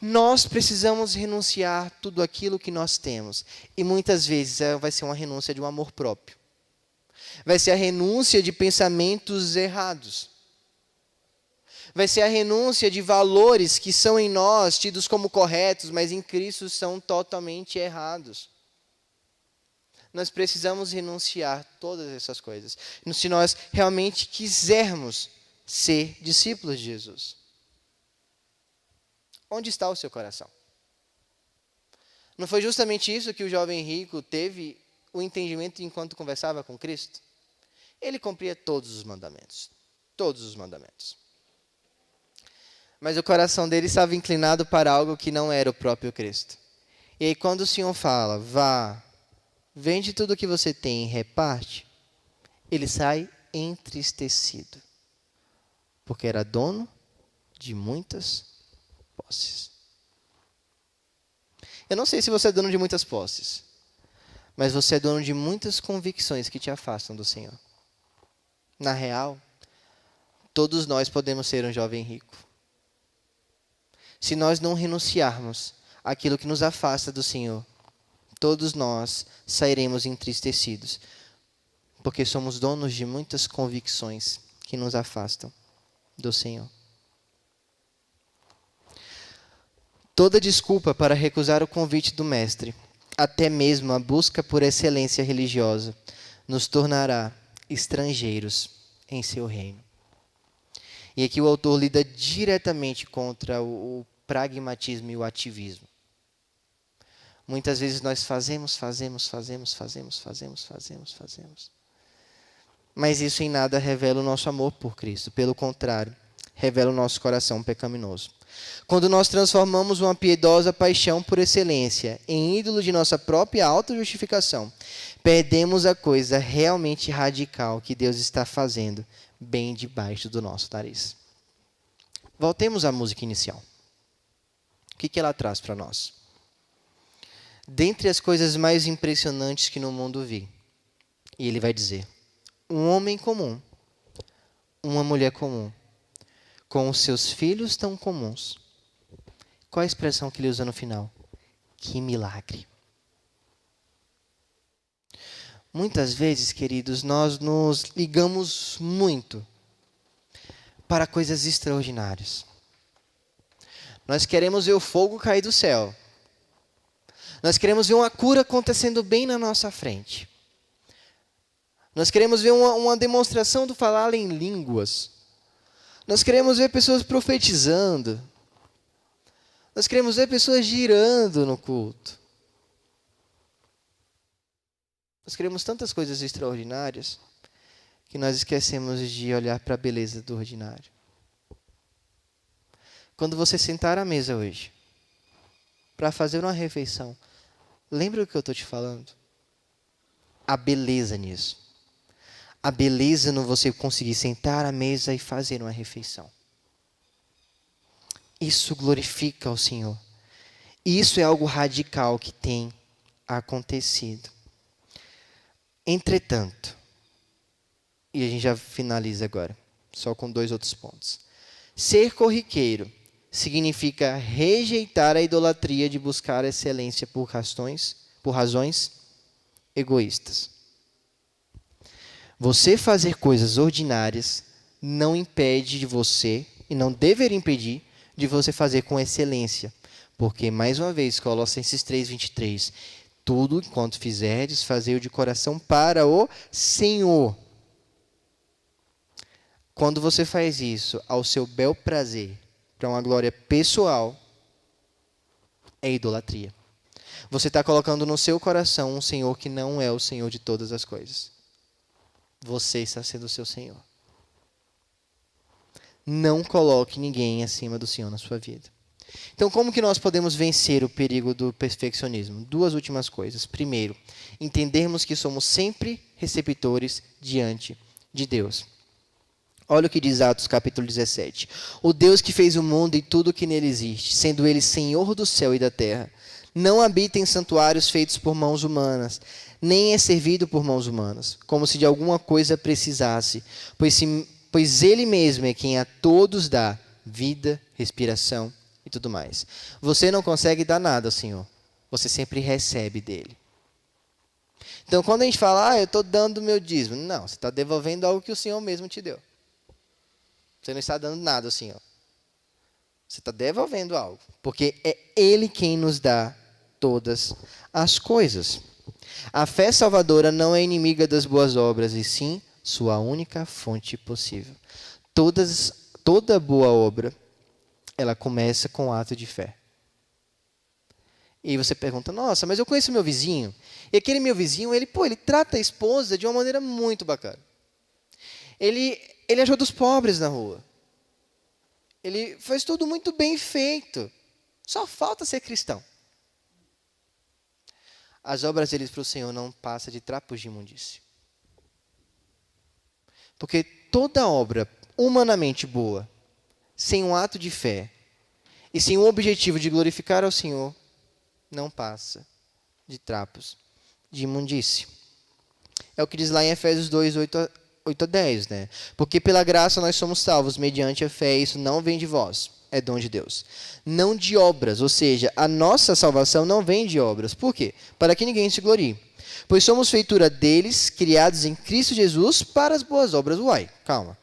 Nós precisamos renunciar tudo aquilo que nós temos. E muitas vezes vai ser uma renúncia de um amor próprio. Vai ser a renúncia de pensamentos errados. Vai ser a renúncia de valores que são em nós tidos como corretos, mas em Cristo são totalmente errados. Nós precisamos renunciar todas essas coisas, se nós realmente quisermos ser discípulos de Jesus. Onde está o seu coração? Não foi justamente isso que o jovem rico teve o entendimento enquanto conversava com Cristo? Ele cumpria todos os mandamentos. Todos os mandamentos. Mas o coração dele estava inclinado para algo que não era o próprio Cristo. E aí quando o Senhor fala: vá, vende tudo o que você tem e reparte, ele sai entristecido. Porque era dono de muitas posses. Eu não sei se você é dono de muitas posses, mas você é dono de muitas convicções que te afastam do Senhor. Na real, todos nós podemos ser um jovem rico. Se nós não renunciarmos àquilo que nos afasta do Senhor, todos nós sairemos entristecidos, porque somos donos de muitas convicções que nos afastam do Senhor. Toda desculpa para recusar o convite do Mestre, até mesmo a busca por excelência religiosa, nos tornará estrangeiros em seu reino. E aqui o autor lida diretamente contra o pragmatismo e o ativismo. Muitas vezes nós fazemos. Mas isso em nada revela o nosso amor por Cristo. Pelo contrário, revela o nosso coração pecaminoso. Quando nós transformamos uma piedosa paixão por excelência em ídolo de nossa própria autojustificação, perdemos a coisa realmente radical que Deus está fazendo bem debaixo do nosso nariz. Voltemos à música inicial. O que ela traz para nós? Dentre as coisas mais impressionantes que no mundo vi, e ele vai dizer: um homem comum, uma mulher comum, com os seus filhos tão comuns. Qual a expressão que ele usa no final? Que milagre. Muitas vezes, queridos, nós nos ligamos muito para coisas extraordinárias. Nós queremos ver o fogo cair do céu. Nós queremos ver uma cura acontecendo bem na nossa frente. Nós queremos ver uma demonstração do falar em línguas. Nós queremos ver pessoas profetizando. Nós queremos ver pessoas girando no culto. Nós queremos tantas coisas extraordinárias que nós esquecemos de olhar para a beleza do ordinário. Quando você sentar à mesa hoje, para fazer uma refeição, lembra o que eu estou te falando? A beleza nisso. A beleza no você conseguir sentar à mesa e fazer uma refeição. Isso glorifica ao Senhor. Isso é algo radical que tem acontecido. Entretanto, e a gente já finaliza agora, só com 2 outros pontos. Ser corriqueiro significa rejeitar a idolatria de buscar excelência por razões egoístas. Você fazer coisas ordinárias não impede de você, e não deveria impedir, de você fazer com excelência. Porque, mais uma vez, Colossenses 3:23, tudo enquanto fizerdes, fazei-o de coração para o Senhor. Quando você faz isso ao seu bel prazer, para uma glória pessoal, é idolatria. Você está colocando no seu coração um Senhor que não é o Senhor de todas as coisas. Você está sendo o seu Senhor. Não coloque ninguém acima do Senhor na sua vida. Então, como que nós podemos vencer o perigo do perfeccionismo? 2 últimas coisas. Primeiro, entendermos que somos sempre receptores diante de Deus. Olha o que diz Atos capítulo 17. O Deus que fez o mundo e tudo o que nele existe, sendo ele Senhor do céu e da terra, não habita em santuários feitos por mãos humanas, nem é servido por mãos humanas, como se de alguma coisa precisasse, pois ele mesmo é quem a todos dá vida, respiração e tudo mais. Você não consegue dar nada ao Senhor, você sempre recebe dele. Então, quando a gente fala, eu estou dando o meu dízimo, não, você está devolvendo algo que o Senhor mesmo te deu. Você não está dando nada ao Senhor. Você está devolvendo algo, porque é Ele quem nos dá todas as coisas. A fé salvadora não é inimiga das boas obras, e sim sua única fonte possível. Toda boa obra, ela começa com um ato de fé. E você pergunta, nossa, mas eu conheço meu vizinho. E aquele meu vizinho, ele trata a esposa de uma maneira muito bacana. Ele ajuda os pobres na rua. Ele faz tudo muito bem feito. Só falta ser cristão. As obras deles para o Senhor não passam de trapos de imundície. Porque toda obra humanamente boa, sem um ato de fé, e sem o objetivo de glorificar ao Senhor, não passa de trapos de imundície. É o que diz lá em Efésios 2, 8 a 10, né? Porque pela graça nós somos salvos mediante a fé, isso não vem de vós, é dom de Deus. Não de obras, ou seja, a nossa salvação não vem de obras. Por quê? Para que ninguém se glorie. Pois somos feitura deles, criados em Cristo Jesus para as boas obras. Uai, calma.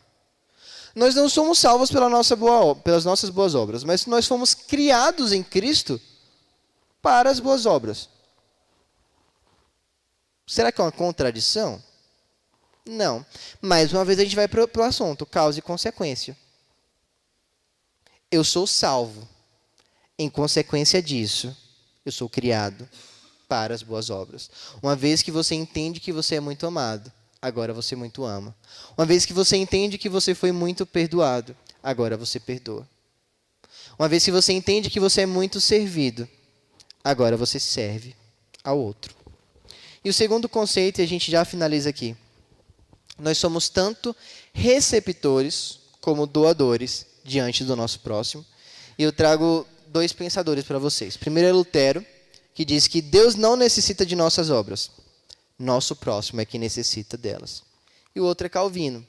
Nós não somos salvos pelas nossas boas obras, mas nós fomos criados em Cristo para as boas obras. Será que é uma contradição? Não. Mais uma vez a gente vai para o assunto, causa e consequência. Eu sou salvo. Em consequência disso, eu sou criado para as boas obras. Uma vez que você entende que você é muito amado, agora você muito ama. Uma vez que você entende que você foi muito perdoado, agora você perdoa. Uma vez que você entende que você é muito servido, agora você serve ao outro. E o segundo conceito, e a gente já finaliza aqui. Nós somos tanto receptores como doadores diante do nosso próximo. E eu trago 2 pensadores para vocês. Primeiro é Lutero, que diz que Deus não necessita de nossas obras. Nosso próximo é que necessita delas. E o outro é Calvino,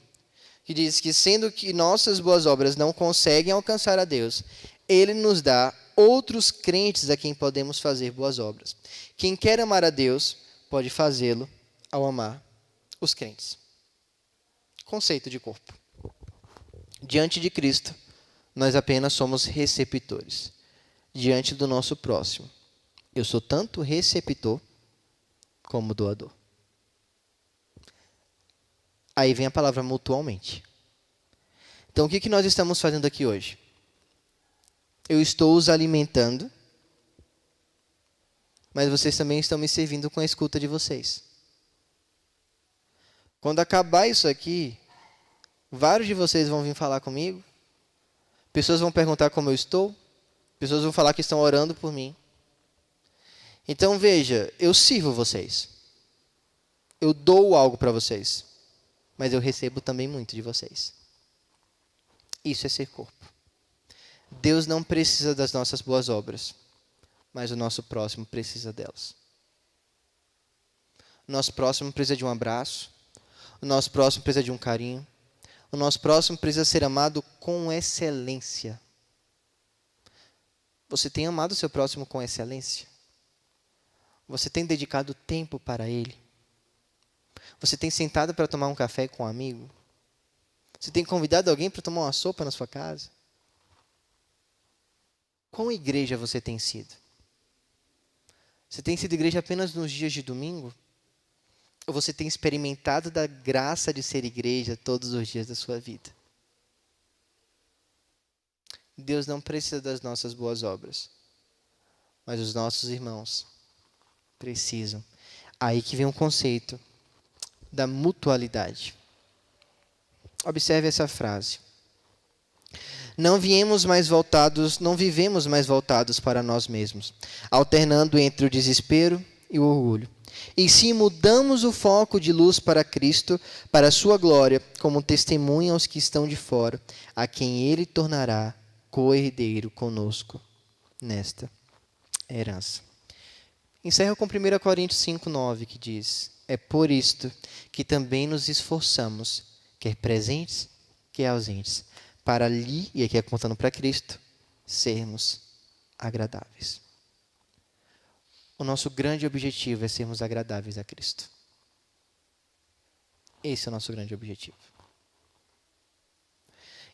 que diz que sendo que nossas boas obras não conseguem alcançar a Deus, Ele nos dá outros crentes a quem podemos fazer boas obras. Quem quer amar a Deus pode fazê-lo ao amar os crentes. Conceito de corpo. Diante de Cristo, nós apenas somos receptores. Diante do nosso próximo, eu sou tanto receptor como doador. Aí vem a palavra mutualmente. Então, o que nós estamos fazendo aqui hoje? Eu estou os alimentando, mas vocês também estão me servindo com a escuta de vocês. Quando acabar isso aqui, vários de vocês vão vir falar comigo, pessoas vão perguntar como eu estou, pessoas vão falar que estão orando por mim. Então, veja, eu sirvo vocês. Eu dou algo para vocês, mas eu recebo também muito de vocês. Isso é ser corpo. Deus não precisa das nossas boas obras, mas o nosso próximo precisa delas. O nosso próximo precisa de um abraço. O nosso próximo precisa de um carinho. O nosso próximo precisa ser amado com excelência. Você tem amado o seu próximo com excelência? Você tem dedicado tempo para ele? Você tem sentado para tomar um café com um amigo? Você tem convidado alguém para tomar uma sopa na sua casa? Qual igreja você tem sido? Você tem sido igreja apenas nos dias de domingo? Ou você tem experimentado da graça de ser igreja todos os dias da sua vida? Deus não precisa das nossas boas obras, mas os nossos irmãos precisam. Aí que vem o conceito da mutualidade. Observe essa frase. Não vivemos mais voltados para nós mesmos, alternando entre o desespero e o orgulho. E sim mudamos o foco de luz para Cristo, para a sua glória, como testemunha aos que estão de fora, a quem Ele tornará co-herdeiro conosco nesta herança. Encerro com 1 Coríntios 5:9, que diz: é por isto que também nos esforçamos, quer presentes, quer ausentes, para lhe, e aqui apontando para Cristo, sermos agradáveis. O nosso grande objetivo é sermos agradáveis a Cristo. Esse é o nosso grande objetivo.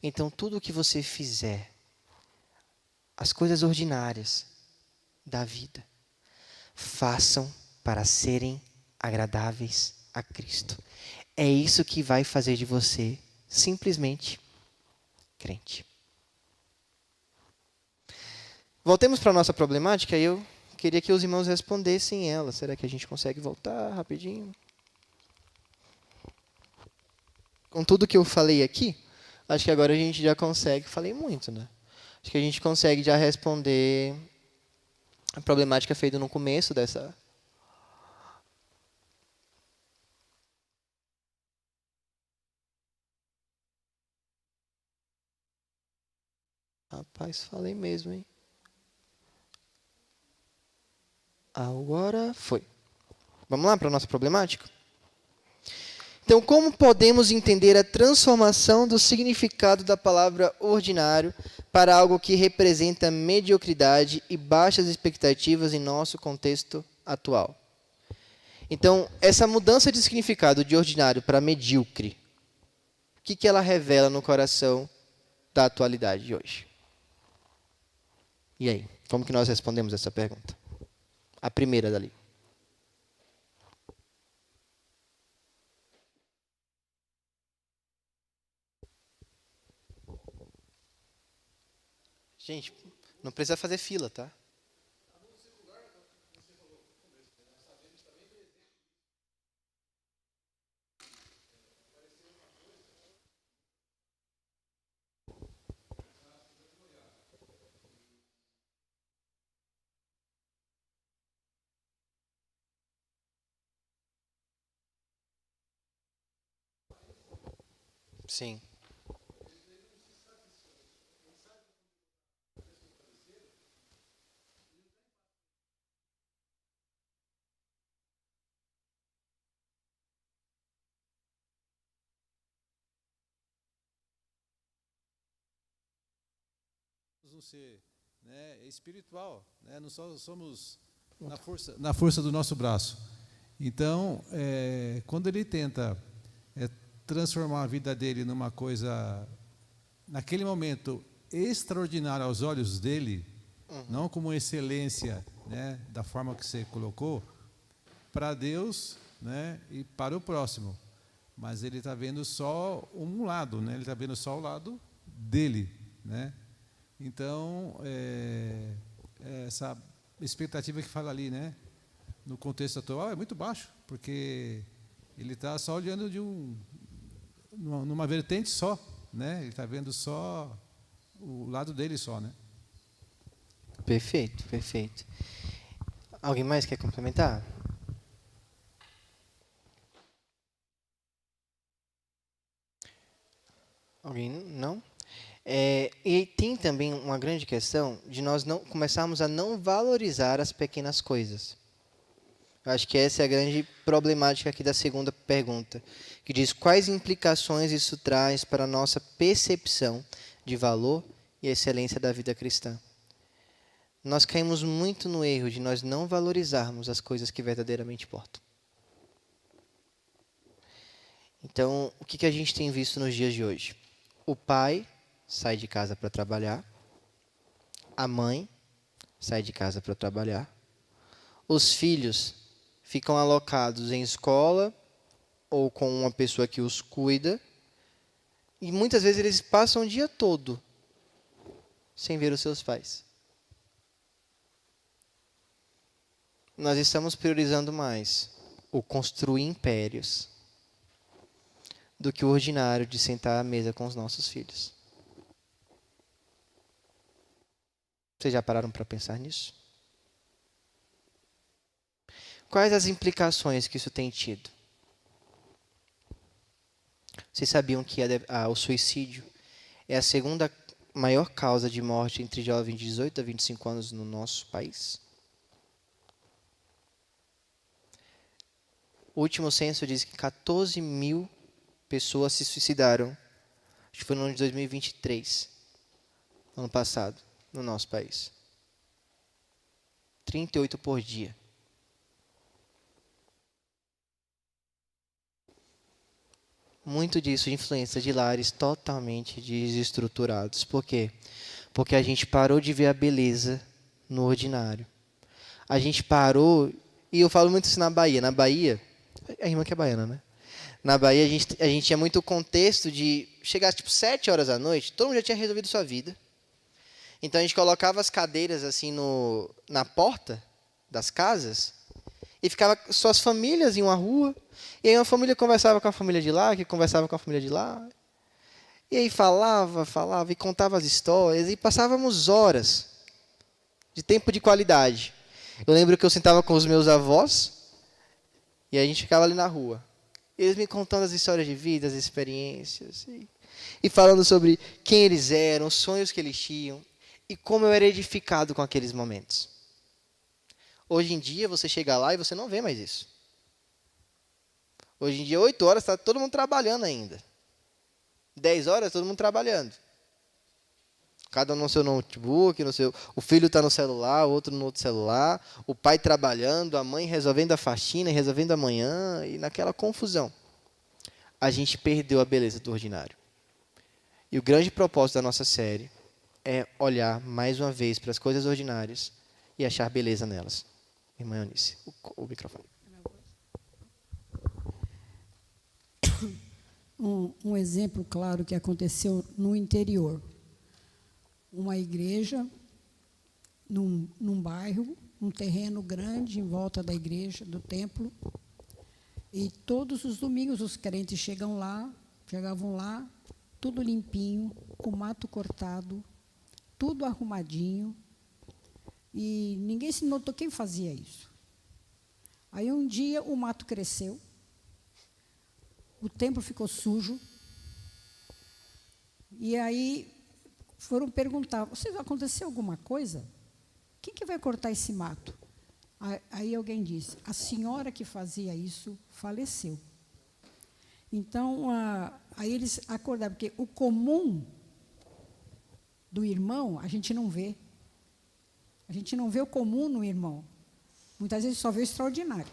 Então, tudo o que você fizer, as coisas ordinárias da vida, façam para serem agradáveis a Cristo. É isso que vai fazer de você simplesmente crente. Voltemos para a nossa problemática. Eu queria que os irmãos respondessem ela. Será que a gente consegue voltar rapidinho? Com tudo que eu falei aqui, acho que agora a gente já consegue. Falei muito, né? Acho que a gente consegue já responder a problemática feita no começo dessa. Rapaz, falei mesmo, hein? Agora foi. Vamos lá para a nossa problemática? Então, como podemos entender a transformação do significado da palavra ordinário para algo que representa mediocridade e baixas expectativas em nosso contexto atual? Então, essa mudança de significado de ordinário para medíocre, o que ela revela no coração da atualidade de hoje? E aí, como que nós respondemos essa pergunta? A primeira dali. Gente, não precisa fazer fila, tá? Sim. Não ser, né, espiritual, né, não só somos na força do nosso braço. Então, quando ele tenta transformar a vida dele numa coisa, naquele momento, extraordinária aos olhos dele, não como excelência, né, da forma que você colocou, para Deus, né, e para o próximo. Mas ele está vendo só um lado, né, ele está vendo só o lado dele, né? Então, essa expectativa que fala ali, né, no contexto atual, é muito baixo, porque ele está só olhando numa vertente só, né? Ele está vendo só o lado dele só, né? Perfeito, perfeito. Alguém mais quer complementar? Alguém não? E tem também uma grande questão de nós não começarmos a não valorizar as pequenas coisas. Eu acho que essa é a grande problemática aqui da segunda pergunta, que diz quais implicações isso traz para a nossa percepção de valor e excelência da vida cristã. Nós caímos muito no erro de nós não valorizarmos as coisas que verdadeiramente importam. Então, o que a gente tem visto nos dias de hoje? O pai sai de casa para trabalhar, a mãe sai de casa para trabalhar, os filhos ficam alocados em escola ou com uma pessoa que os cuida, e muitas vezes eles passam o dia todo sem ver os seus pais. Nós estamos priorizando mais o construir impérios do que o ordinário de sentar à mesa com os nossos filhos. Vocês já pararam para pensar nisso? Quais as implicações que isso tem tido? Vocês sabiam que o suicídio é a segunda maior causa de morte entre jovens de 18 a 25 anos no nosso país? O último censo diz que 14 mil pessoas se suicidaram, acho que foi no ano de 2023, ano passado, no nosso país. 38 por dia. Muito disso de influência de lares totalmente desestruturados. Por quê? Porque a gente parou de ver a beleza no ordinário. A gente parou, e eu falo muito isso na Bahia. Na Bahia, a irmã que é baiana, né? Na Bahia, a gente tinha muito o contexto de chegar tipo 7 horas da noite, todo mundo já tinha resolvido sua vida. Então a gente colocava as cadeiras assim na porta das casas e ficava só as famílias em uma rua. E aí uma família conversava com a família de lá, que conversava com a família de lá. E aí falava e contava as histórias e passávamos horas de tempo de qualidade. Eu lembro que eu sentava com os meus avós e a gente ficava ali na rua. Eles me contando as histórias de vida, as experiências. E falando sobre quem eles eram, os sonhos que eles tinham. E como eu era edificado com aqueles momentos. Hoje em dia, você chega lá e você não vê mais isso. Hoje em dia, 8 horas, está todo mundo trabalhando ainda. 10 horas, todo mundo trabalhando. Cada um no seu notebook, o filho está no celular, o outro no outro celular, o pai trabalhando, a mãe resolvendo a faxina, resolvendo a manhã, e naquela confusão. A gente perdeu a beleza do ordinário. E o grande propósito da nossa série é olhar mais uma vez para as coisas ordinárias e achar beleza nelas. Irmã Eunice, o microfone. Um exemplo claro que aconteceu no interior. Uma igreja, num bairro, um terreno grande em volta da igreja, do templo, e todos os domingos os crentes chegavam lá, tudo limpinho, com mato cortado, tudo arrumadinho, e ninguém se notou quem fazia isso. Aí um dia o mato cresceu, o templo ficou sujo, e aí foram perguntar, aconteceu alguma coisa? Quem que vai cortar esse mato? Aí alguém disse, a senhora que fazia isso faleceu. Então, aí eles acordaram, porque o comum do irmão, a gente não vê. A gente não vê o comum no irmão. Muitas vezes só vê o extraordinário.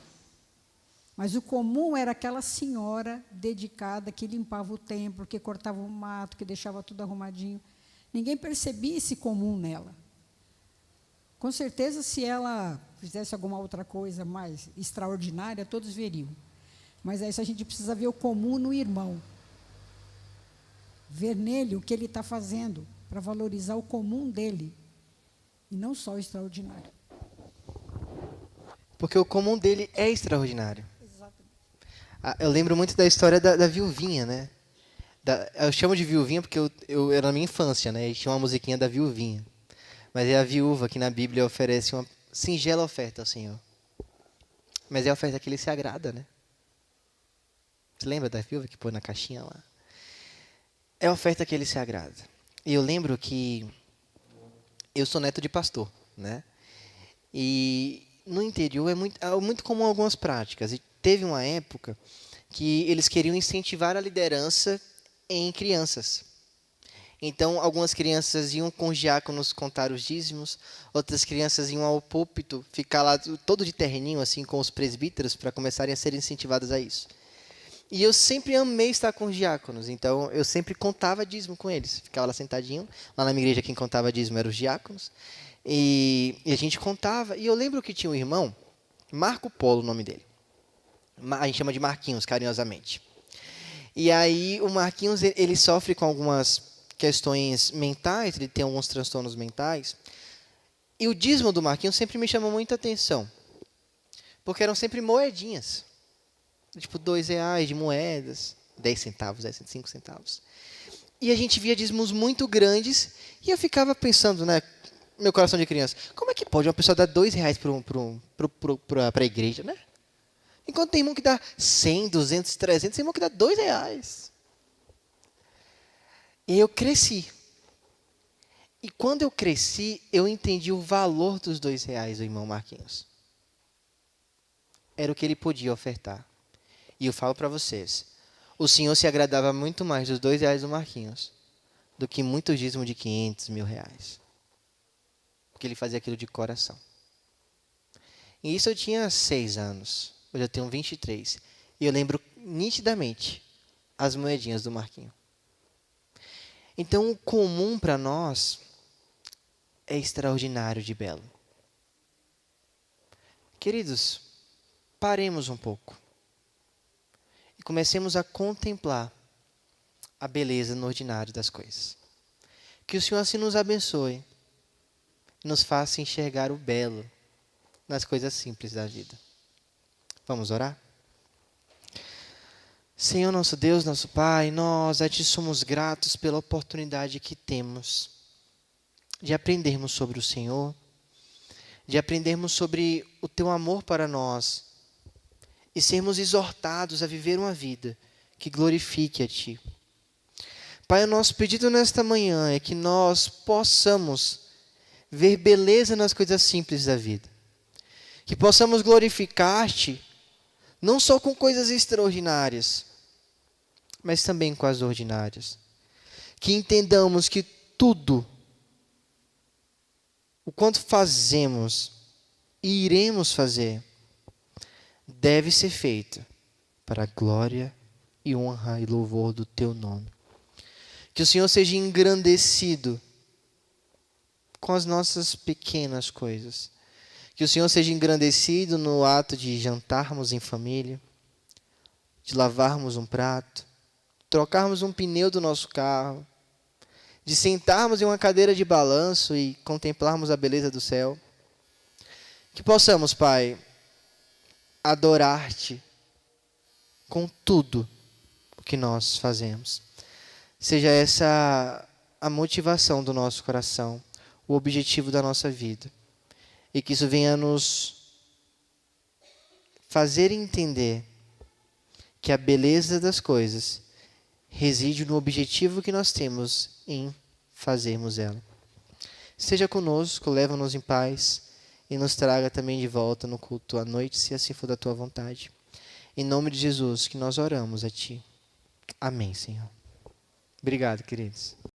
Mas o comum era aquela senhora dedicada que limpava o templo, que cortava o mato, que deixava tudo arrumadinho. Ninguém percebia esse comum nela. Com certeza, se ela fizesse alguma outra coisa mais extraordinária, todos veriam. Mas aí a gente precisa ver o comum no irmão. Ver nele o que ele está fazendo, para valorizar o comum dele, e não só o extraordinário. Porque o comum dele é extraordinário. Eu lembro muito da história da viuvinha, né? Eu chamo de viuvinha porque eu era na minha infância, né? E tinha uma musiquinha da viuvinha. Mas é a viúva que na Bíblia oferece uma singela oferta ao Senhor. Mas é a oferta que ele se agrada, né? Você lembra da viúva que põe na caixinha lá? É a oferta que ele se agrada. E eu lembro que eu sou neto de pastor, né? E no interior é muito comum algumas práticas. E teve uma época que eles queriam incentivar a liderança em crianças. Então, algumas crianças iam com os diáconos contar os dízimos, outras crianças iam ao púlpito, ficar lá todo de terninho, assim, com os presbíteros, para começarem a ser incentivadas a isso. E eu sempre amei estar com os diáconos, então eu sempre contava dízimo com eles. Ficava lá sentadinho, lá na minha igreja quem contava dízimo eram os diáconos, e a gente contava. E eu lembro que tinha um irmão, Marco Polo, o nome dele. A gente chama de Marquinhos, carinhosamente. E aí o Marquinhos, ele sofre com algumas questões mentais, ele tem alguns transtornos mentais. E o dízimo do Marquinhos sempre me chamou muita atenção, porque eram sempre moedinhas. Tipo, R$2 de moedas, 10 centavos, 5 centavos. E a gente via dízimos muito grandes, e eu ficava pensando, né, meu coração de criança, como é que pode uma pessoa dar R$2 para a igreja, né? Enquanto tem irmão que dá 100, 200, 300, tem irmão que dá R$2. E eu cresci. E quando eu cresci, eu entendi o valor dos R$2 do irmão Marquinhos. Era o que ele podia ofertar. E eu falo para vocês, o Senhor se agradava muito mais dos R$2 do Marquinhos do que muito dízimo de 500, R$1.000. Porque ele fazia aquilo de coração. E isso eu tinha 6 anos. Hoje eu tenho 23. E eu lembro nitidamente as moedinhas do Marquinho. Então, o comum para nós é extraordinário de belo. Queridos, paremos um pouco. E comecemos a contemplar a beleza no ordinário das coisas. Que o Senhor assim nos abençoe. E nos faça enxergar o belo nas coisas simples da vida. Vamos orar? Senhor nosso Deus, nosso Pai, nós a Ti somos gratos pela oportunidade que temos de aprendermos sobre o Senhor, de aprendermos sobre o Teu amor para nós e sermos exortados a viver uma vida que glorifique a Ti. Pai, o nosso pedido nesta manhã é que nós possamos ver beleza nas coisas simples da vida, que possamos glorificar-Te não só com coisas extraordinárias, mas também com as ordinárias. Que entendamos que tudo, o quanto fazemos e iremos fazer, deve ser feito para a glória e honra e louvor do Teu nome. Que o Senhor seja engrandecido com as nossas pequenas coisas. Que o Senhor seja engrandecido no ato de jantarmos em família, de lavarmos um prato, trocarmos um pneu do nosso carro, de sentarmos em uma cadeira de balanço e contemplarmos a beleza do céu. Que possamos, Pai, adorar-Te com tudo o que nós fazemos. Seja essa a motivação do nosso coração, o objetivo da nossa vida. E que isso venha nos fazer entender que a beleza das coisas reside no objetivo que nós temos em fazermos ela. Esteja conosco, leva-nos em paz e nos traga também de volta no culto à noite, se assim for da Tua vontade. Em nome de Jesus que nós oramos a Ti. Amém, Senhor. Obrigado, queridos.